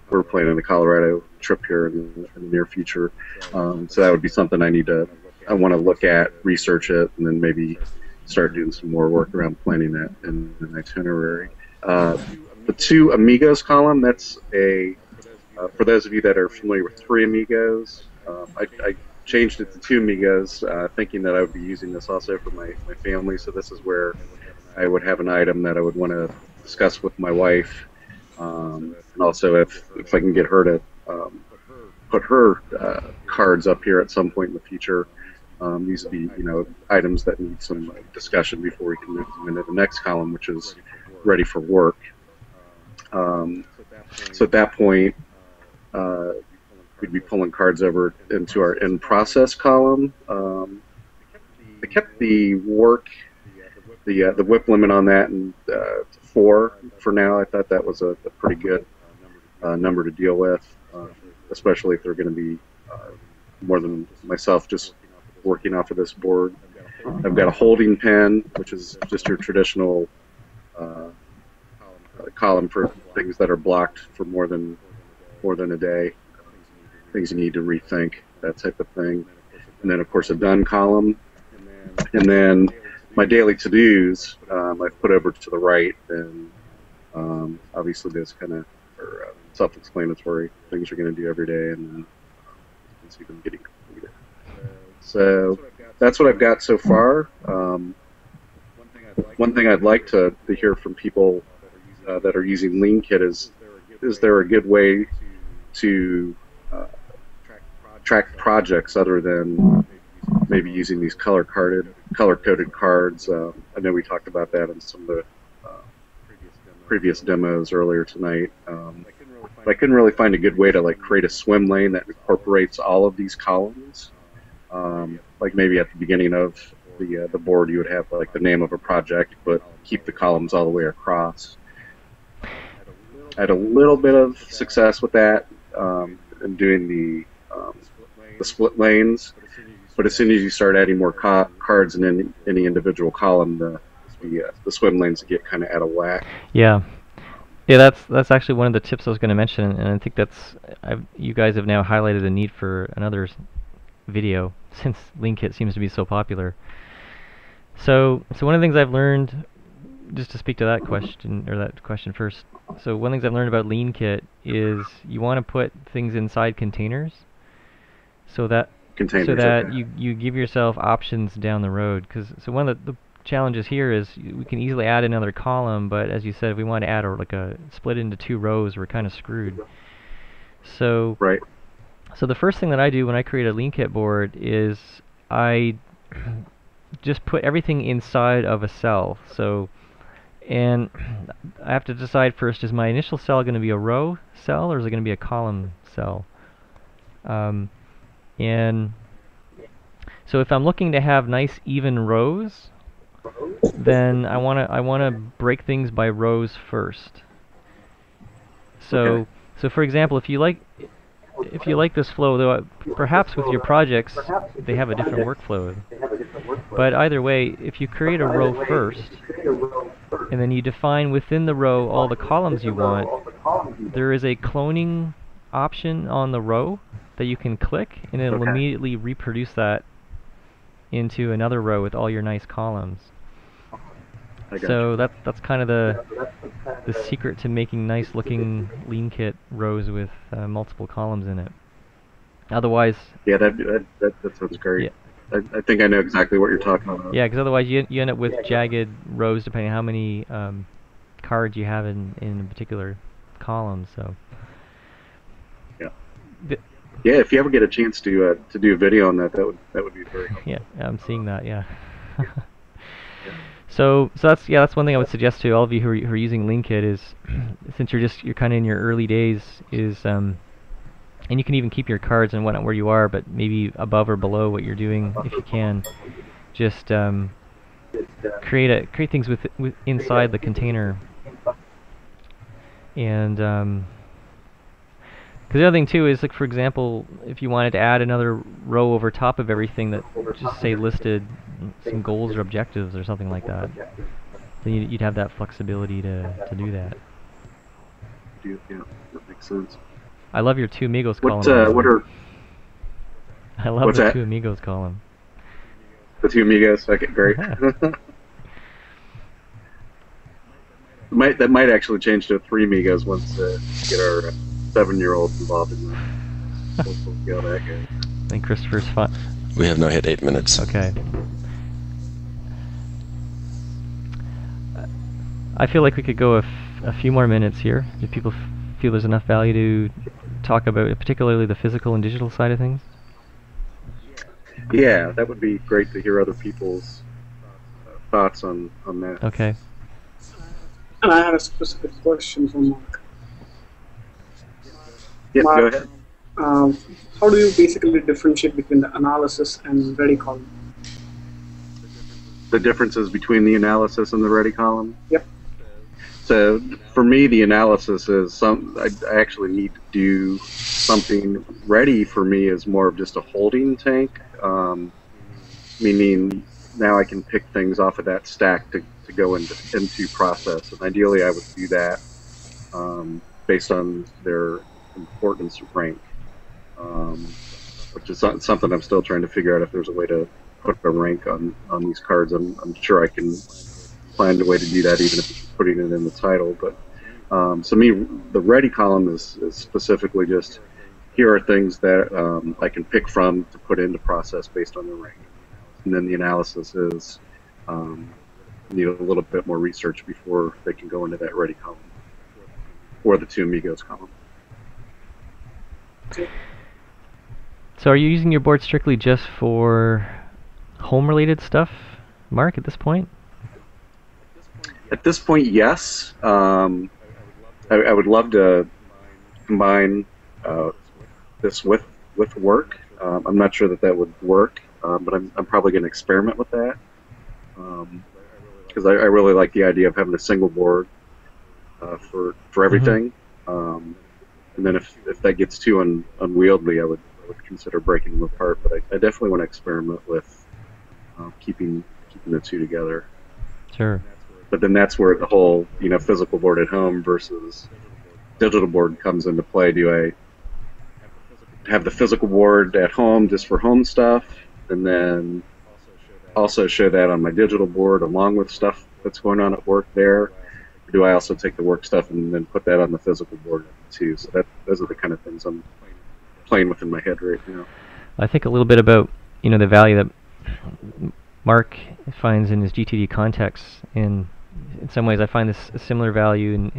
We're planning a Colorado trip here in the near future, so that would be something I want to look at, research it, and then maybe start doing some more work around planning that in an itinerary. The two amigos column, that's for those of you that are familiar with Three Amigos, I changed it to Two Amigos, thinking that I would be using this also for my family. So this is where I would have an item that I would want to discuss with my wife, and also if I can get her to put her cards up here at some point in the future. These would be, items that need some discussion before we can move them into the next column, which is ready for work. So at that point, we'd be pulling cards over into our in-process column. I kept the work, the whip limit on that, and 4 for now. I thought that was a pretty good number to deal with, especially if they're going to be more than myself just working off of this board. I've got a holding pen, which is just your traditional column for things that are blocked for more than a day, things you need to rethink, that type of thing. And then, of course, a done column. And then my daily to-dos I've put over to the right, and obviously those kind of are self-explanatory things you're going to do every day, and then see them getting completed. So that's what I've got so far. One thing I'd like to hear from people that are using LeanKit is there a good way to track projects other than maybe using these color-coded cards? I know we talked about that in some of the previous demos earlier tonight. But I couldn't really find a good way to create a swim lane that incorporates all of these columns. Like maybe at the beginning of the board you would have the name of a project, but keep the columns all the way across. I had a little bit of success with that in doing the split lanes, but as soon as you start adding more cards in any individual column, the swim lanes get kind of out of whack. Yeah, that's actually one of the tips I was going to mention, and I think you guys have now highlighted the need for another video since LeanKit seems to be so popular. So one of the things I've learned, just to speak to that question first. So one of the things I've learned about LeanKit is you want to put things inside containers, so that you give yourself options down the road. So one of the challenges here is we can easily add another column, but as you said, if we want to add a split into 2 rows, we're kind of screwed. So right. So the first thing that I do when I create a LeanKit board is I just put everything inside of a cell. And I have to decide first, is my initial cell going to be a row cell or is it going to be a column cell? And so if I'm looking to have nice even rows, then I want to break things by rows first. So for example, if you like this flow, though, perhaps with your projects they have a different workflow. But either way, if you create a row first, and then you define within the row all the columns you want, there is a cloning option on the row that you can click, and it'll immediately reproduce that into another row with all your nice columns. So that's kind of the secret to making nice looking LeanKit rows with multiple columns in it. Otherwise, yeah, that sounds great. Yeah. I think I know exactly what you're talking about. Yeah, because otherwise you end up with jagged rows depending on how many cards you have in a particular column. So yeah, yeah. If you ever get a chance to do a video on that would be very helpful. Yeah, I'm seeing that. Yeah. So that's one thing I would suggest to all of you who are using LeanKit is, since you're kind of in your early days, is and you can even keep your cards and whatnot where you are, but maybe above or below what you're doing if you can. Just create things with inside the container. And because the other thing too is, like, for example, if you wanted to add another row over top of everything that just say listed some goals or objectives or something like that, then you'd have that flexibility to do that. Yeah, that makes sense. I love your two amigos column. What are I love what's the that? two amigos column. The two amigos? Okay, great. That might actually change to three amigos once we get our 7-year-old involved in that. We'll see how that goes. I think Christopher's fun. We have now hit 8 minutes. Okay. I feel like we could go a few more minutes here. Do people feel there's enough value to talk about, particularly the physical and digital side of things? Yeah, that would be great to hear other people's thoughts on that. Okay. And I had a specific question for Mark. Yes, Mark, go ahead. How do you basically differentiate between the analysis and ready column? The differences between the analysis and the ready column? Yep. So for me, the analysis is I actually need to do something. Ready for me is more of just a holding tank, meaning now I can pick things off of that stack to go into process. And ideally, I would do that based on their importance rank, which is something I'm still trying to figure out if there's a way to put a rank on these cards. I'm sure I can find a way to do that, even if it's putting it in the title. But so me, the ready column is specifically just, here are things that I can pick from to put into process based on the rank. And then the analysis is need a little bit more research before they can go into that ready column or the two amigos column. So are you using your board strictly just for home-related stuff, Mark, at this point? At this point, yes. I would love to combine this with work. I'm not sure that would work, but I'm probably going to experiment with that. Because I really like the idea of having a single board for everything. And then if that gets too unwieldy, I would consider breaking them apart. But I definitely want to experiment with keeping the two together. Sure. But then that's where the whole physical board at home versus digital board comes into play. Do I have the physical board at home just for home stuff, and then also show that on my digital board along with stuff that's going on at work there? Or do I also take the work stuff and then put that on the physical board too? So those are the kind of things I'm playing with in my head right now. I think a little bit about the value that Mark finds in his GTD context. In some ways, I find this a similar value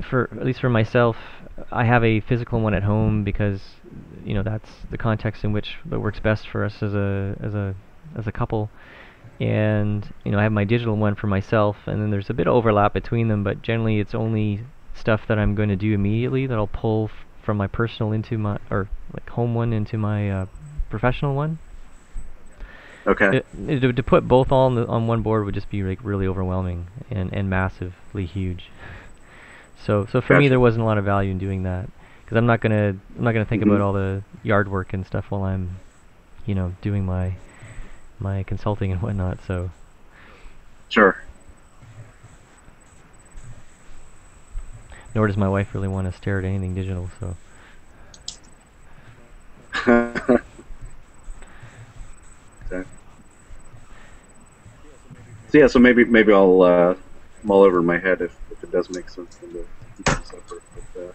for at least for myself. I have a physical one at home because that's the context in which that works best for us as a couple, and I have my digital one for myself, and then there's a bit of overlap between them, but generally it's only stuff that I'm going to do immediately that I'll pull from my personal into my home one into my professional one. Okay. To put both on one board would just be like really overwhelming and massively huge. So for me, there wasn't a lot of value in doing that, because I'm not gonna think about all the yard work and stuff while I'm, doing my consulting and whatnot. So. Sure. Nor does my wife really want to stare at anything digital. So. Okay. So yeah, so maybe I'll mull over in my head if it does make sense to keep them separate. But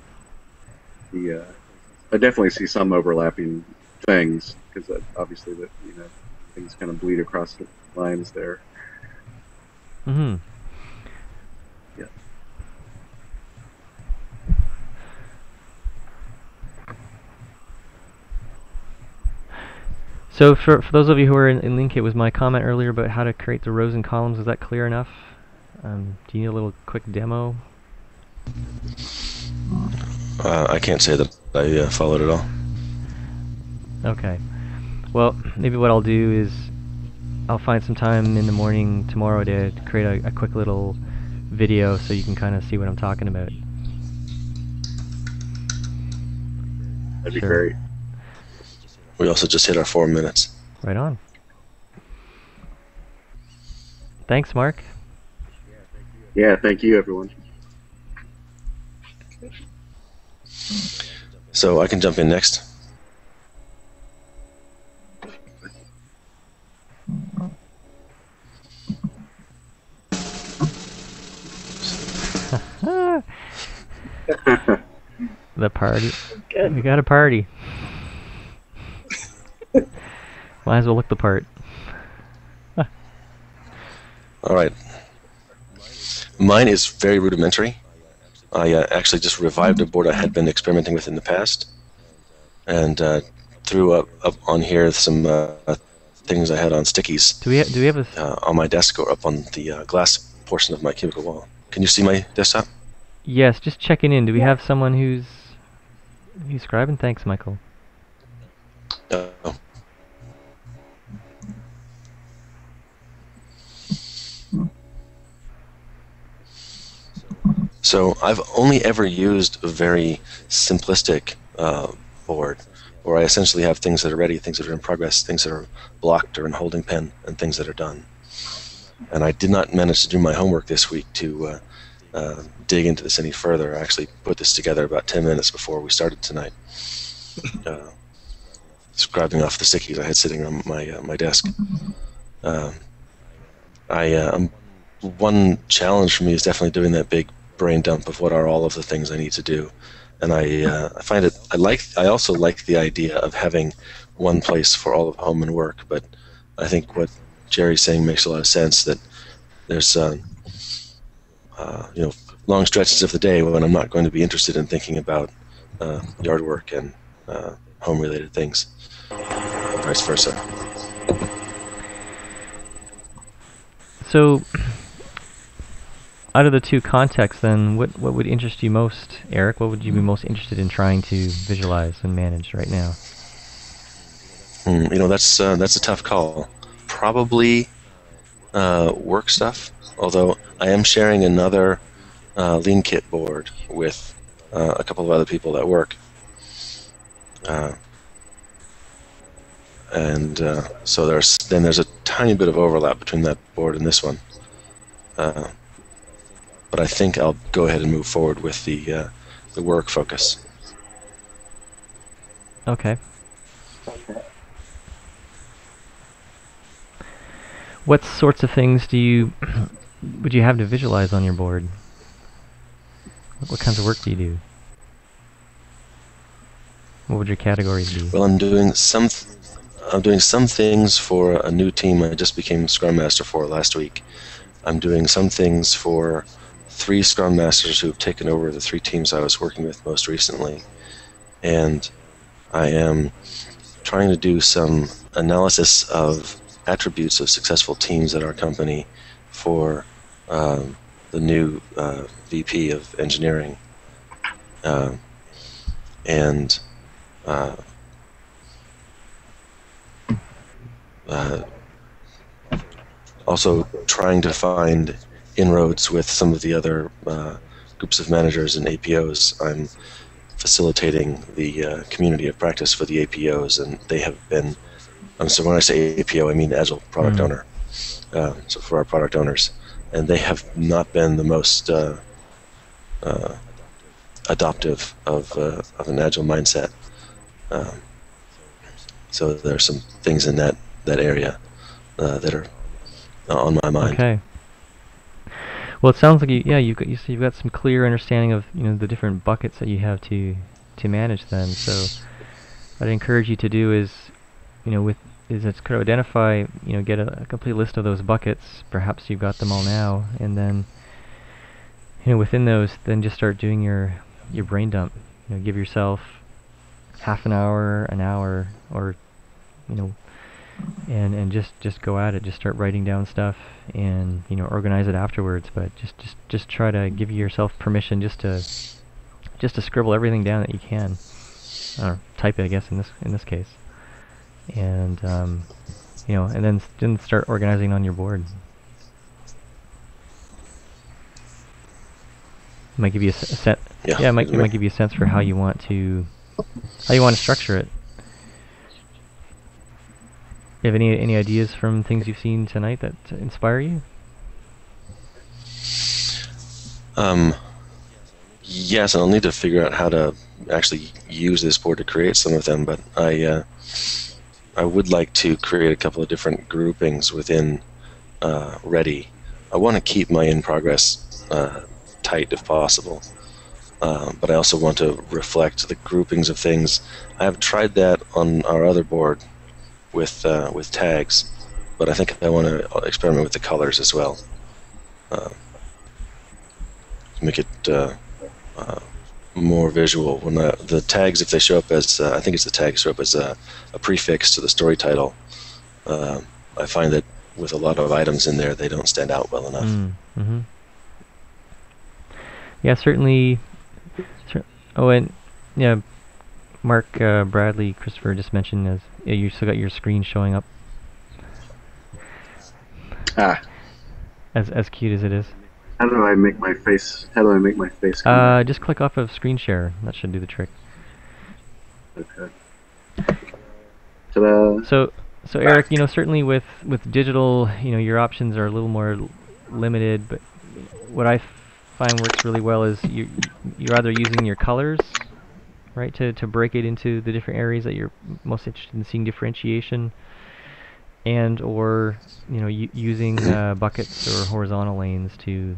I definitely see some overlapping things, because obviously that things kind of bleed across the lines there. Mm-hmm. Yeah. So for those of you who are in Link, it was my comment earlier about how to create the rows and columns. Is that clear enough? Do you need a little quick demo? I can't say that I followed it all. Okay. Well, maybe what I'll do is I'll find some time in the morning tomorrow to create a quick little video so you can kind of see what I'm talking about. That'd be Sure. great. We also just hit our 4 minutes. Right on. Thanks, Mark. Yeah, thank you, everyone. So I can jump in next. The party. We got a party. Might as well look the part. All right. Mine is very rudimentary. I actually just revived a board I had been experimenting with in the past, and threw up on here some things I had on stickies. Do we have a? On my desk or up on the glass portion of my cubicle wall. Can you see my desktop? Yes, just checking in. Do we have someone who's scribing? Thanks, Michael. Oh. So I've only ever used a very simplistic board, where I essentially have things that are ready, things that are in progress, things that are blocked or in holding pen, and things that are done. And I did not manage to do my homework this week to dig into this any further. I actually put this together about 10 minutes before we started tonight, scribing off the stickies I had sitting on my desk. One challenge for me is definitely doing that big brain dump of what are all of the things I need to do, and I find it. I also like the idea of having one place for all of home and work. But I think what Jerry's saying makes a lot of sense. That there's long stretches of the day when I'm not going to be interested in thinking about yard work and home-related things, and vice versa. So, out of the two contexts, then, what would interest you most, Eric? What would you be most interested in trying to visualize and manage right now? That's a tough call. Probably work stuff. Although I am sharing another Lean Kit board with a couple of other people at work, so there's a tiny bit of overlap between that board and this one. But I think I'll go ahead and move forward with the work focus. Okay. What sorts of things would you have to visualize on your board? What kinds of work do you do? What would your categories be? Well, I'm doing some things for a new team I just became Scrum Master for last week. I'm doing some things for 3 Scrum Masters who've taken over the 3 teams I was working with most recently. And I am trying to do some analysis of attributes of successful teams at our company for the new VP of engineering. Also trying to find inroads with some of the other groups of managers and APOs. I'm facilitating the community of practice for the APOs, and they have been, so when I say APO, I mean Agile Product Owner, so for our product owners, and they have not been the most adoptive of an Agile mindset. So there are some things in that area that are on my mind. Okay. Well, it sounds like you've got some clear understanding of the different buckets that you have to manage. Then, so what I'd encourage you to do is kind of identify, get a complete list of those buckets. Perhaps you've got them all now, and then within those, then just start doing your brain dump. Give yourself half an hour, or and just go at it. Just start writing down stuff, and organize it afterwards. But just try to give yourself permission just to scribble everything down that you can, or type it, I guess, in this case. And and then start organizing on your board. It might give you a set. Yeah, it might give you a sense for how you want to structure it. You have any ideas from things you've seen tonight that inspire you? Yes, and I'll need to figure out how to actually use this board to create some of them, but I would like to create a couple of different groupings within Ready. I want to keep my in progress tight if possible, but I also want to reflect the groupings of things. I have tried that on our other board with tags, but I think I want to experiment with the colors as well. Make it more visual. When the tags, if they show up as, I think it's the tags show up as a prefix to the story title, I find that with a lot of items in there, they don't stand out well enough. Mm-hmm. Yeah, certainly. Oh, and yeah, Mark, Bradley, Christopher just mentioned you still got your screen showing up. As cute as it is. How do I make my face? Just click off of screen share. That should do the trick. Okay. Ta-da. So Eric, certainly with digital, your options are a little more limited. But what I find works really well is you're either using your colors, right, to break it into the different areas that you're most interested in seeing differentiation, or using buckets or horizontal lanes to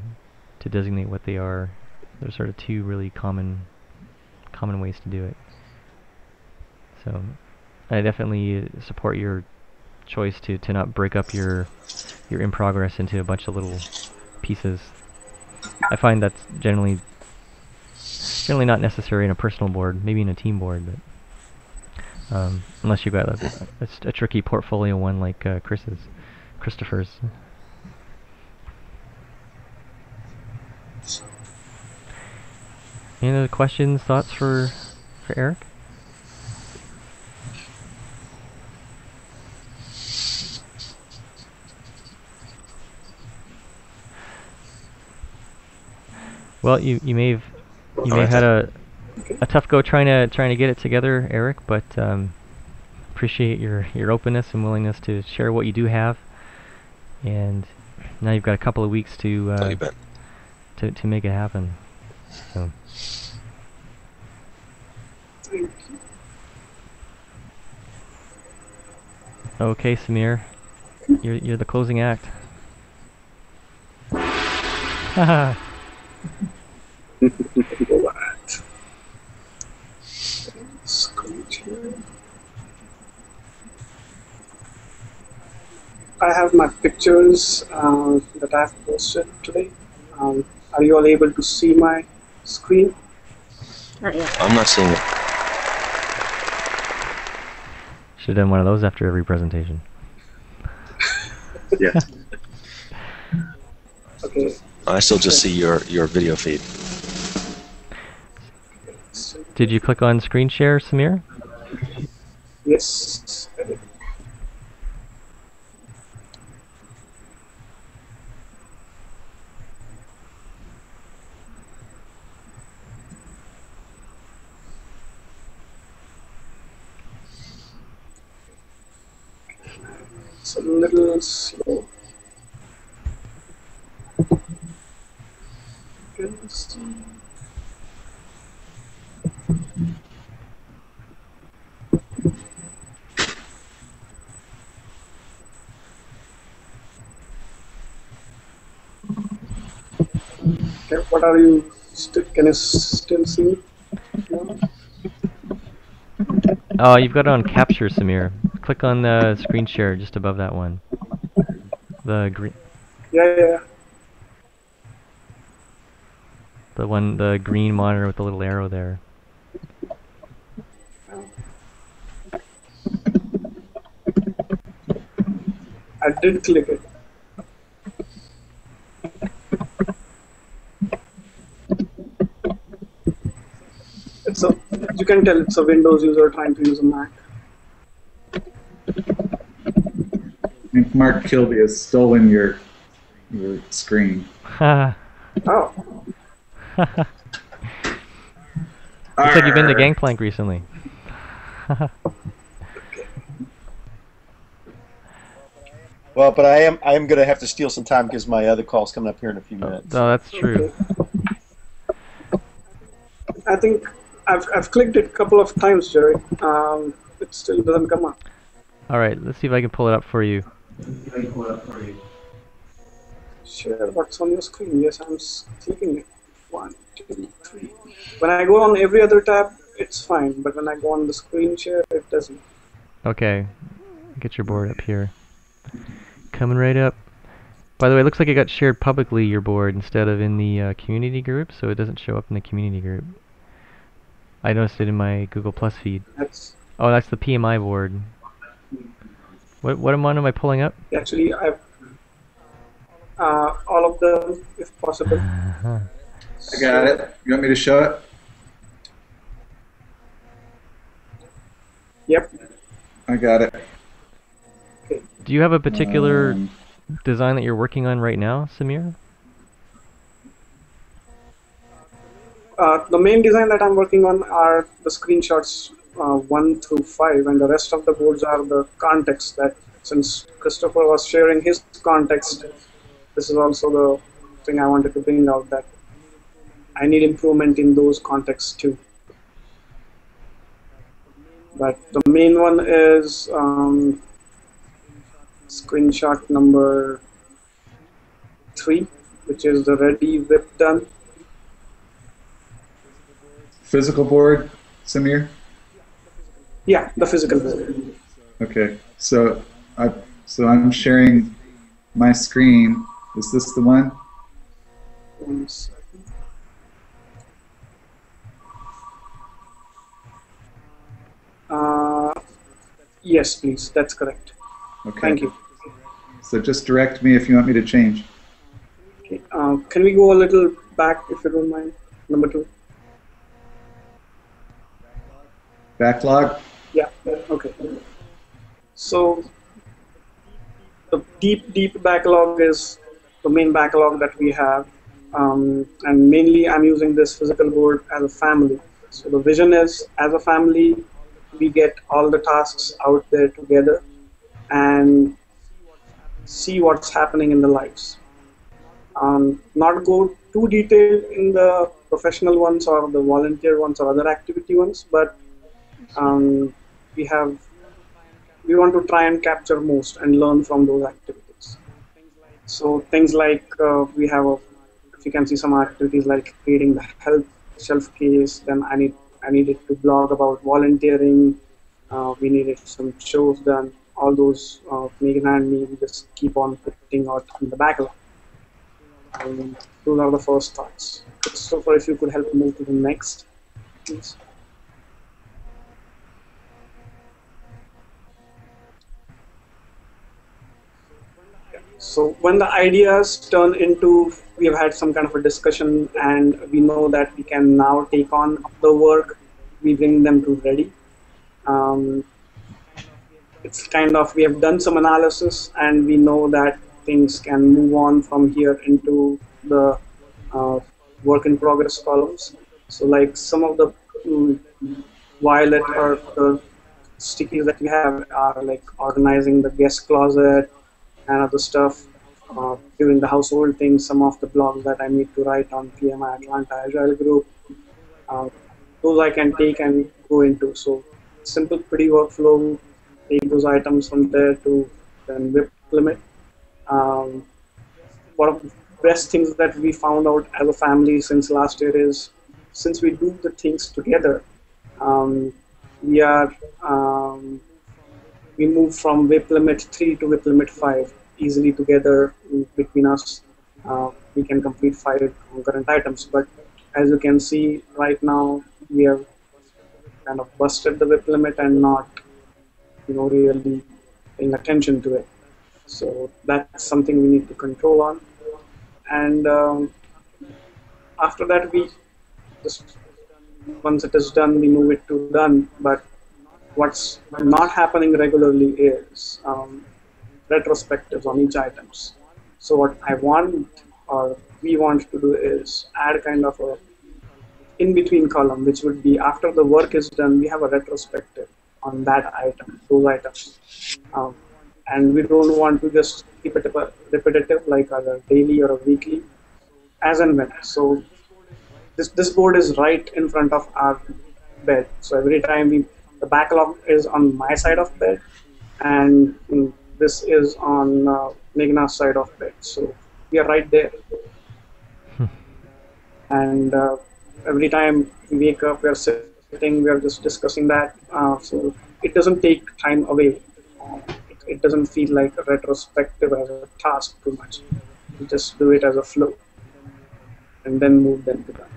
designate what they are. There's sort of two really common ways to do it. So I definitely support your choice to not break up your in progress into a bunch of little pieces. I find that's generally not necessary in a personal board, maybe in a team board, but unless you've got a tricky portfolio one like Christopher's. Any other questions, thoughts for Eric? Well, you may have had a tough go trying to get it together, Eric, but appreciate your openness and willingness to share what you do have. And now you've got a couple of weeks to make it happen. So. Okay, Samir, you're the closing act. Haha. I have my pictures that I've posted today. Are you all able to see my screen? Not yet. I'm not seeing it. Should have done one of those after every presentation. Yeah. Okay. I still just see your video feed. Did you click on screen share, Samir? Yes. It's a little slow. Okay, what are you can you still see? No? Oh, you've got it on capture, Samir. Click on the screen share just above that one. The green. Yeah. The green monitor with the little arrow there. I did click it. You can tell it's a Windows user trying to use a Mac. think Mark Kilby has stolen your screen. Oh. Looks like you've been to Gangplank recently. Well, but I am going to have to steal some time because my other call's coming up here in a few minutes. Oh, that's true. I think I've clicked it a couple of times, Jerry. It still doesn't come up. All right, let's see if I can pull it up for you. Share what's on your screen. Yes, I'm clicking it. 1, 2, 3. When I go on every other tab, it's fine. But when I go on the screen share, it doesn't. Okay, get your board up here. Coming right up. By the way, it looks like it got shared publicly, your board, instead of in the community group, so it doesn't show up in the community group. I noticed it in my Google Plus feed. Oh, that's the PMI board. What one am I pulling up? Actually, I've all of them, if possible. I got it. You want me to show it? Yep. I got it. Do you have a particular design that you're working on right now, Samir? The main design that I'm working on are the screenshots 1 through 5, and the rest of the boards are the context. That since Christopher was sharing his context, this is also the thing I wanted to bring out, that I need improvement in those contexts too. But the main one is screenshot number 3, which is the ready whip done. Physical board, Samir? Yeah, the physical board. Okay, so I'm sharing my screen. Is this the one? 1 second. Yes, please. That's correct. Okay. Thank you. So just direct me if you want me to change. Okay. Can we go a little back, if you don't mind? Number 2. Backlog? Yeah. Okay. So the deep backlog is the main backlog that we have, and mainly I'm using this physical board as a family. So the vision is, as a family, we get all the tasks out there together and see what's happening in the lives. Not go too detailed in the professional ones or the volunteer ones or other activity ones, but we want to try and capture most and learn from those activities. So things like we have if you can see some activities like creating the health shelf case, then I needed to blog about volunteering. We needed some shows done. All those, Megan and me, we just keep on putting out in the backlog. Those are the first thoughts. Christopher, if you could help move to the next, please. So when the ideas turn into, we have had some kind of a discussion and we know that we can now take on the work, we bring them to ready. It's kind of, we have done some analysis and we know that things can move on from here into the work in progress columns. So like some of the violet or the stickies that we have are like organizing the guest closet and other stuff, doing the household things, some of the blogs that I need to write on PMI Atlanta Agile group. Those I can take and go into. So simple, pretty workflow, take those items from there to then whip limit. One of the best things that we found out as a family since last year is, since we do the things together, we move from whip limit 3 to whip limit 5 easily together between us. We can complete 5 concurrent items, but as you can see right now, we have kind of busted the whip limit and not, really paying attention to it. So that's something we need to control on. And after that, we just, once it is done, we move it to done. But what's not happening regularly is retrospectives on each items. So what I want or we want to do is add kind of a in-between column, which would be after the work is done, we have a retrospective on that item, those items. And we don't want to just keep it repetitive like a daily or a weekly, as and when. So this board is right in front of our bed. So every time the backlog is on my side of bed, and this is on Meghna's side of bed. So we are right there. And every time we wake up, we are sitting, we are just discussing that. So it doesn't take time away. It doesn't feel like a retrospective as a task too much. We just do it as a flow, and then move them to that.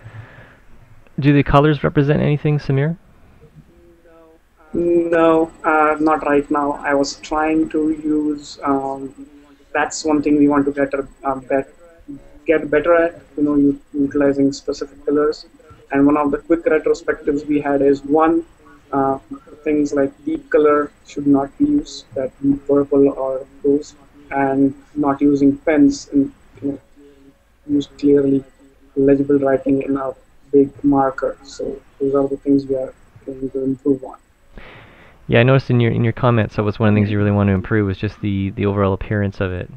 Do the colors represent anything, Samir? No, not right now. I was trying to use. That's one thing we want to get better at. Utilizing specific colors. And one of the quick retrospectives we had is one. Things like deep color should not be used. That deep purple or those, and not using pens and use clearly legible writing in a big marker. So those are the things we are going to improve on. Yeah, I noticed in your comments that was one of the things you really want to improve was just the overall appearance of it.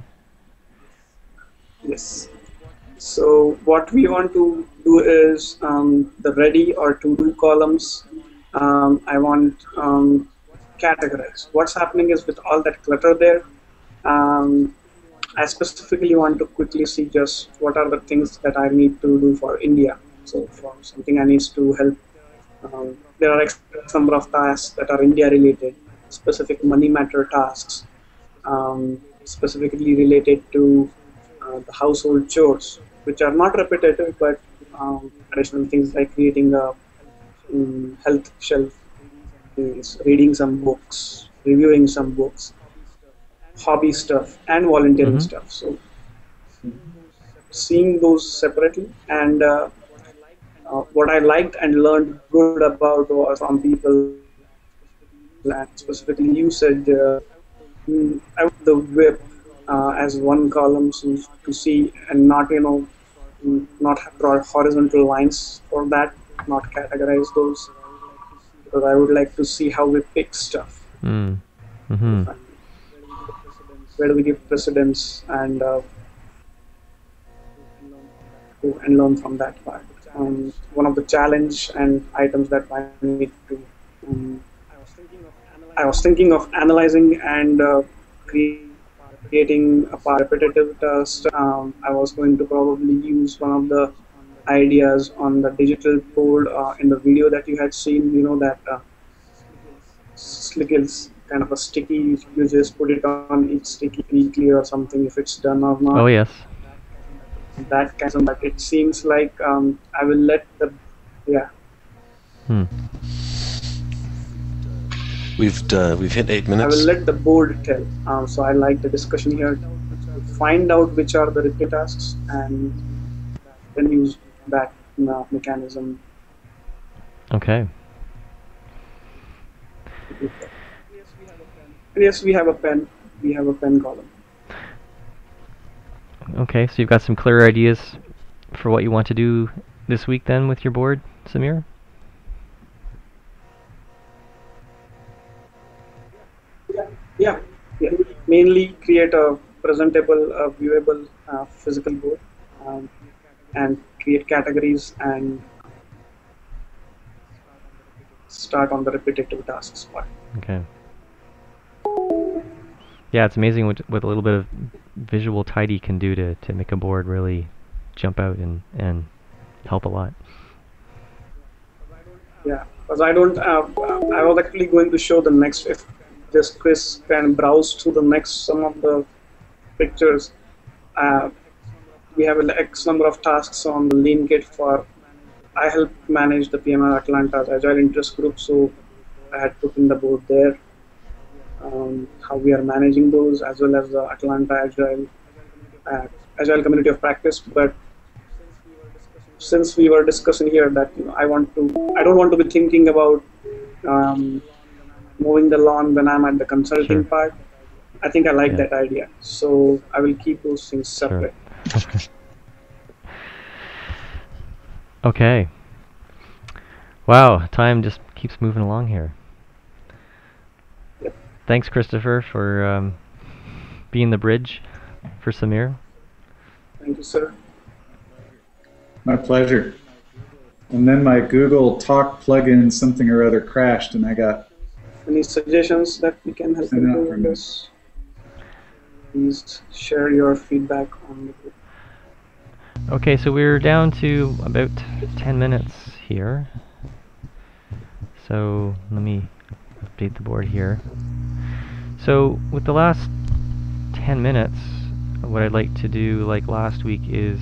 Yes. So what we want to do is the ready or to-do columns. I want categorize. What's happening is with all that clutter there, I specifically want to quickly see just what are the things that I need to do for India. So for something I need to help. There are X number of tasks that are India related, specific money matter tasks, specifically related to the household chores, which are not repetitive, but additional things like creating a health shelf, reading some books, reviewing some books, hobby stuff, and volunteering stuff. So seeing those separately, and what I liked and learned good about was from people, and specifically you said I want the whip as one column to see, and not not draw horizontal lines for that, not categorize those, because I would like to see how we pick stuff. Where do we give precedence, and learn from that part. One of the challenge and items that I need to. I was thinking of analyzing and creating a repetitive task. I was going to probably use one of the ideas on the digital board in the video that you had seen. That slickles, kind of a sticky. You just put it on each sticky weekly or something if it's done or not. Oh yes. That kind of, but it seems like I will let the We've hit 8 minutes. I will let the board tell. So I like the discussion here. Find out which are the repeat tasks and then use that mechanism. Okay. Yes, we have a pen. We have a pen column. Okay, so you've got some clear ideas for what you want to do this week then with your board, Samir? Yeah. Mainly create a presentable, viewable physical board, and create categories and start on the repetitive tasks part. Okay. Yeah, it's amazing what a little bit of visual tidy can do to make a board really jump out and help a lot. Yeah, because I was actually going to show the next, if just Chris can browse through the next some of the pictures. We have an X number of tasks on the Lean Kit for, I help manage the PMI Atlanta's Agile Interest Group, so I had put in the board there. How we are managing those, as well as the Atlanta Agile Community of Practice. But since we were discussing here that I don't want to be thinking about mowing the lawn when I'm at the consulting part. I think I like Yeah. that idea. So I will keep those things Sure. separate. Okay. Wow, time just keeps moving along here. Yep. Thanks, Christopher, for being the bridge for Samir. Thank you, sir. My pleasure. And then my Google Talk plugin something or other crashed, and I got Any suggestions that we can help Send out improve for on me. this? Please share your feedback on the group. Okay, so we're down to about 10 minutes here. So let me update the board here. So with the last 10 minutes, what I'd like to do, like last week, is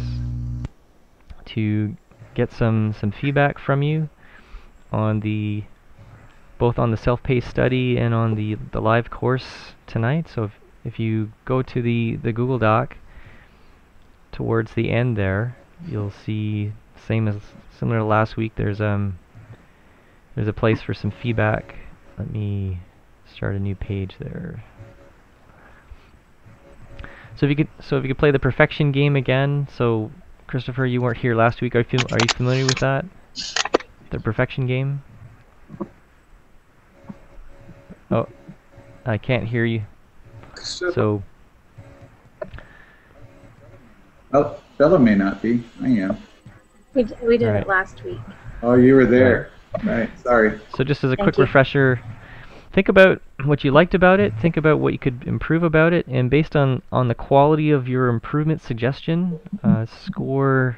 to get some feedback from you on the both on the self-paced study and on the live course tonight. So if you go to the Google Doc towards the end there, you'll see similar to last week. There's a place for some feedback. Let me start a new page there. So if you could play the perfection game again. So Christopher, you weren't here last week. Are you familiar with that? The perfection game? Oh, I can't hear you. So Oh, Bella may not be. I am. We did Alright. it last week. Oh, you were there. Right. Sorry. so just as a Thank quick you. refresher, think about what you liked about it, think about what you could improve about it, and based on the quality of your improvement suggestion, score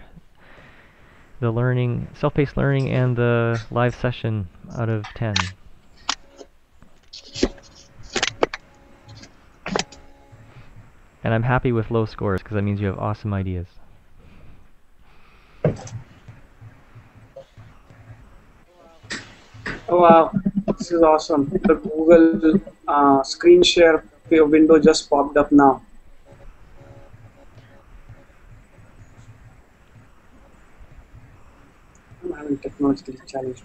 the self-paced learning and the live session out of 10. And I'm happy with low scores because that means you have awesome ideas. Oh wow, this is awesome. The Google screen share window just popped up now. I'm having technological challenge.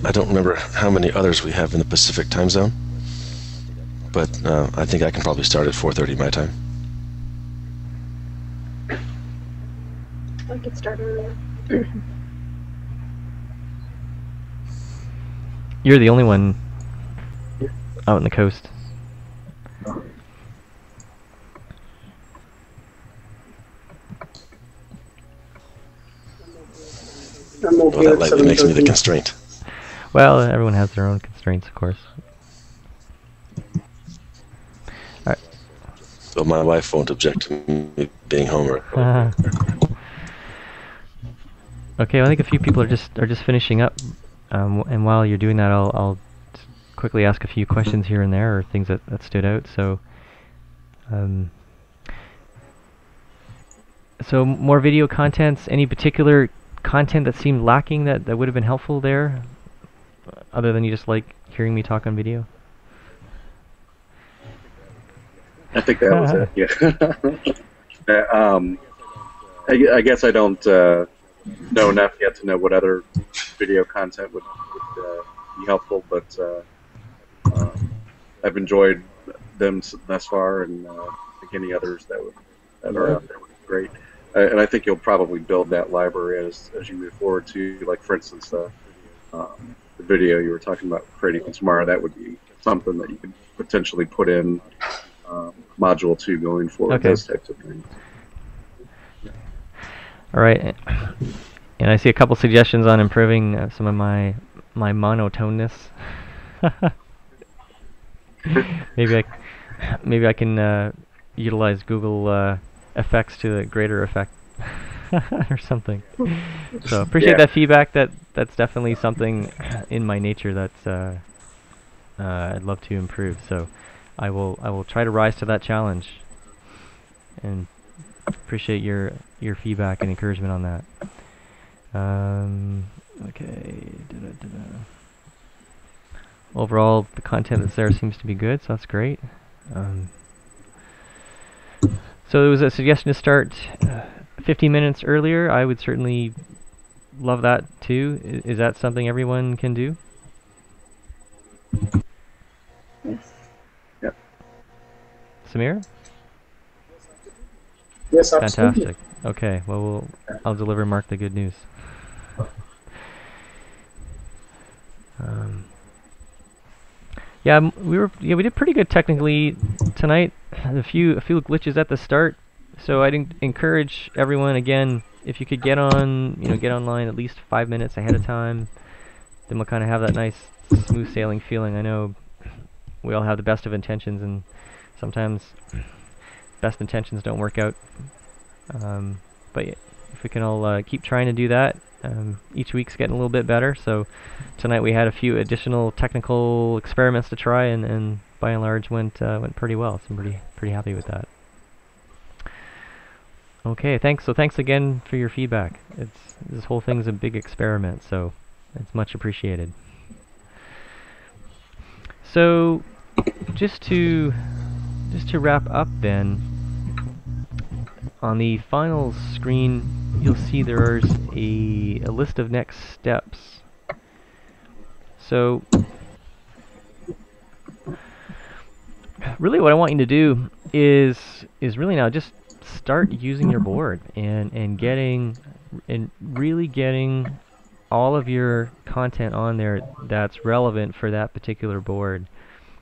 I don't remember how many others we have in the Pacific time zone, but I think I can probably start at 4:30 my time. I could start earlier. You're the only one out on the coast. I'm Well, okay that with likely makes me the 7:30. constraint. Well, everyone has their own constraints, of course. Alright. So my wife won't object to me being home. Okay, well, I think a few people are just finishing up, and while you're doing that, I'll quickly ask a few questions here and there, or things that stood out. So more video contents. Any particular content that seemed lacking that would have been helpful there, other than you just like hearing me talk on video? I think that was it. Yeah. I guess I don't know enough yet to know what other video content would be helpful, but I've enjoyed them thus far, and I think any others that are out there would be great. And I think you'll probably build that library as you move forward to, like, for instance, the video you were talking about creating tomorrow. That would be something that you could potentially put in Module 2 going forward, Okay. those types of things. All right, and I see a couple suggestions on improving some of my monotoneness. maybe I can utilize Google effects to a greater effect or something. So appreciate that feedback. That's definitely something in my nature that's I'd love to improve. So I will try to rise to that challenge, and appreciate your feedback and encouragement on that. Okay. Overall, the content that's there seems to be good, so that's great. So there was a suggestion to start 15 minutes earlier. I would certainly love that too. Is that something everyone can do? Yes. Yep. Samir? Yes, absolutely. Fantastic. Okay, well, I'll deliver Mark the good news. We did pretty good technically tonight. A few glitches at the start, so I'd encourage everyone again, if you could get online at least 5 minutes ahead of time. Then we'll kind of have that nice smooth sailing feeling. I know we all have the best of intentions, and sometimes best intentions don't work out. But if we can all keep trying to do that, each week's getting a little bit better. So tonight we had a few additional technical experiments to try, and by and large went pretty well. So I'm pretty happy with that. Okay, thanks. So thanks again for your feedback. This whole thing's a big experiment, so it's much appreciated. So just to wrap up then, on the final screen you'll see there's a list of next steps. So really what I want you to do is really now just start using your board and really getting all of your content on there that's relevant for that particular board.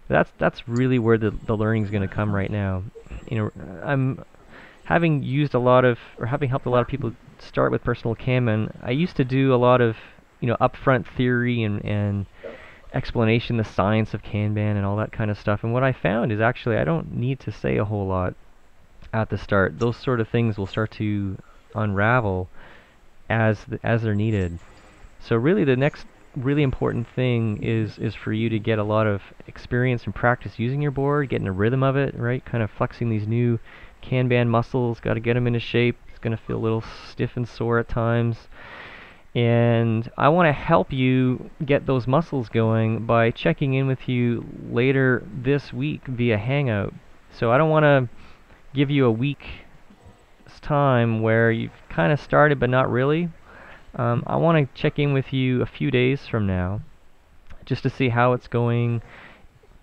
That's really where the learning is going to come right now. I'm having helped a lot of people start with Personal Kanban. I used to do a lot of upfront theory and explanation, the science of Kanban and all that kind of stuff. And what I found is actually I don't need to say a whole lot at the start. Those sort of things will start to unravel as they're needed. So really the next really important thing is for you to get a lot of experience and practice using your board, getting a rhythm of it, right? Kind of flexing these new Kanban muscles, got to get them into shape. It's going to feel a little stiff and sore at times. And I want to help you get those muscles going by checking in with you later this week via Hangout. So I don't want to give you a week's time where you've kind of started but not really. I want to check in with you a few days from now just to see how it's going,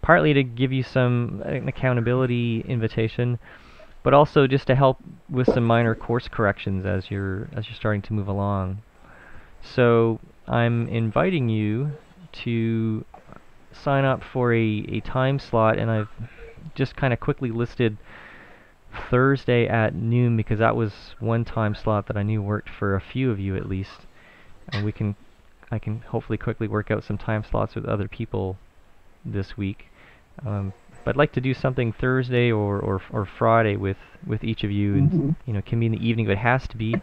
partly to give you an accountability invitation, but also just to help with some minor course corrections as you're starting to move along. So I'm inviting you to sign up for a time slot, and I've just kind of quickly listed Thursday at noon because that was one time slot that I knew worked for a few of you at least, and I can hopefully quickly work out some time slots with other people this week. But I'd like to do something Thursday or Friday with each of you, and it can be in the evening, but it has to be,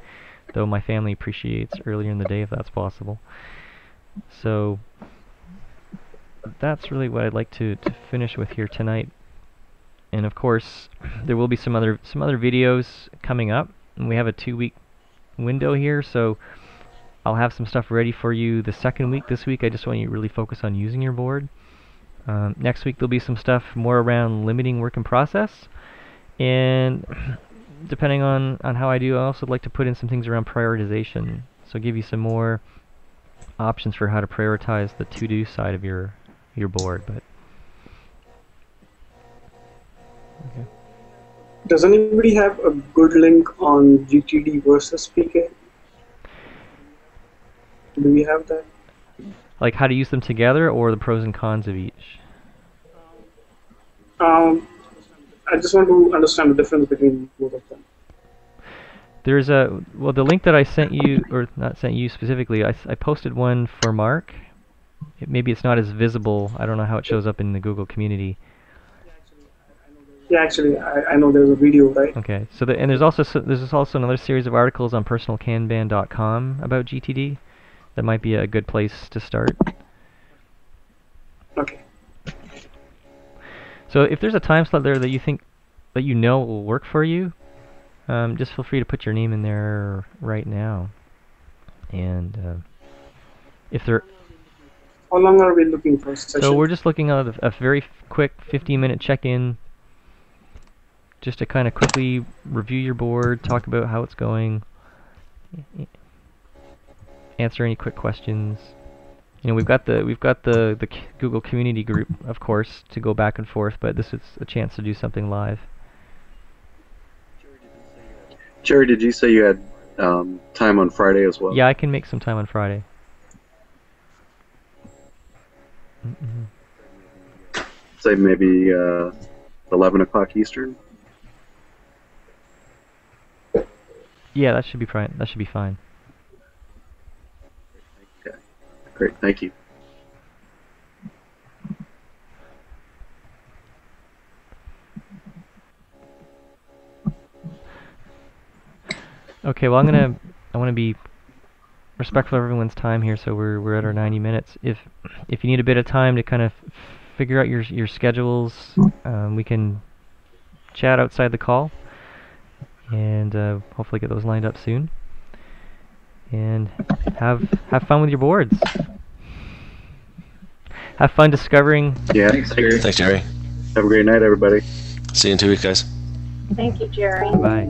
though my family appreciates earlier in the day if that's possible. So that's really what I'd like to finish with here tonight. And of course, there will be some other videos coming up, and we have a 2-week window here, so I'll have some stuff ready for you the second week. This week I just want you to really focus on using your board. Next week there'll be some stuff more around limiting work in process, and depending on how I do, I also like to put in some things around prioritization, so give you some more options for how to prioritize the to-do side of your board. But okay. Does anybody have a good link on GTD versus PK? Do we have that? Like how to use them together, or the pros and cons of each? I just want to understand the difference between both of them. There's the link that I sent you, or not sent you specifically, I posted one for Mark. Maybe it's not as visible. I don't know how it shows up in the Google community. Yeah, actually, I know there's a video, right? Okay, so and there's also another series of articles on personalkanban.com about GTD. That might be a good place to start. Okay. So if there's a time slot there that you think that will work for you, just feel free to put your name in there right now. And if there... How long are we looking for a session? So we're just looking at a very quick 15-minute check-in, just to kind of quickly review your board, talk about how it's going, answer any quick questions. We've got the Google community group, of course, to go back and forth, but this is a chance to do something live. Jerry, did you say you had time on Friday as well? Yeah, I can make some time on Friday. Say maybe 11 o'clock Eastern? Yeah, that should be fine. That should be fine. Okay, great, thank you. Okay, well I want to be respectful of everyone's time here, so we're at our 90 minutes. If you need a bit of time to kind of figure out your schedules, we can chat outside the call, and hopefully get those lined up soon. And have fun with your boards. Have fun discovering. Yeah, Thanks, Jerry. Thanks, Jerry. Have a great night, everybody. See you in 2 weeks, guys. Thank you, Jerry. Bye.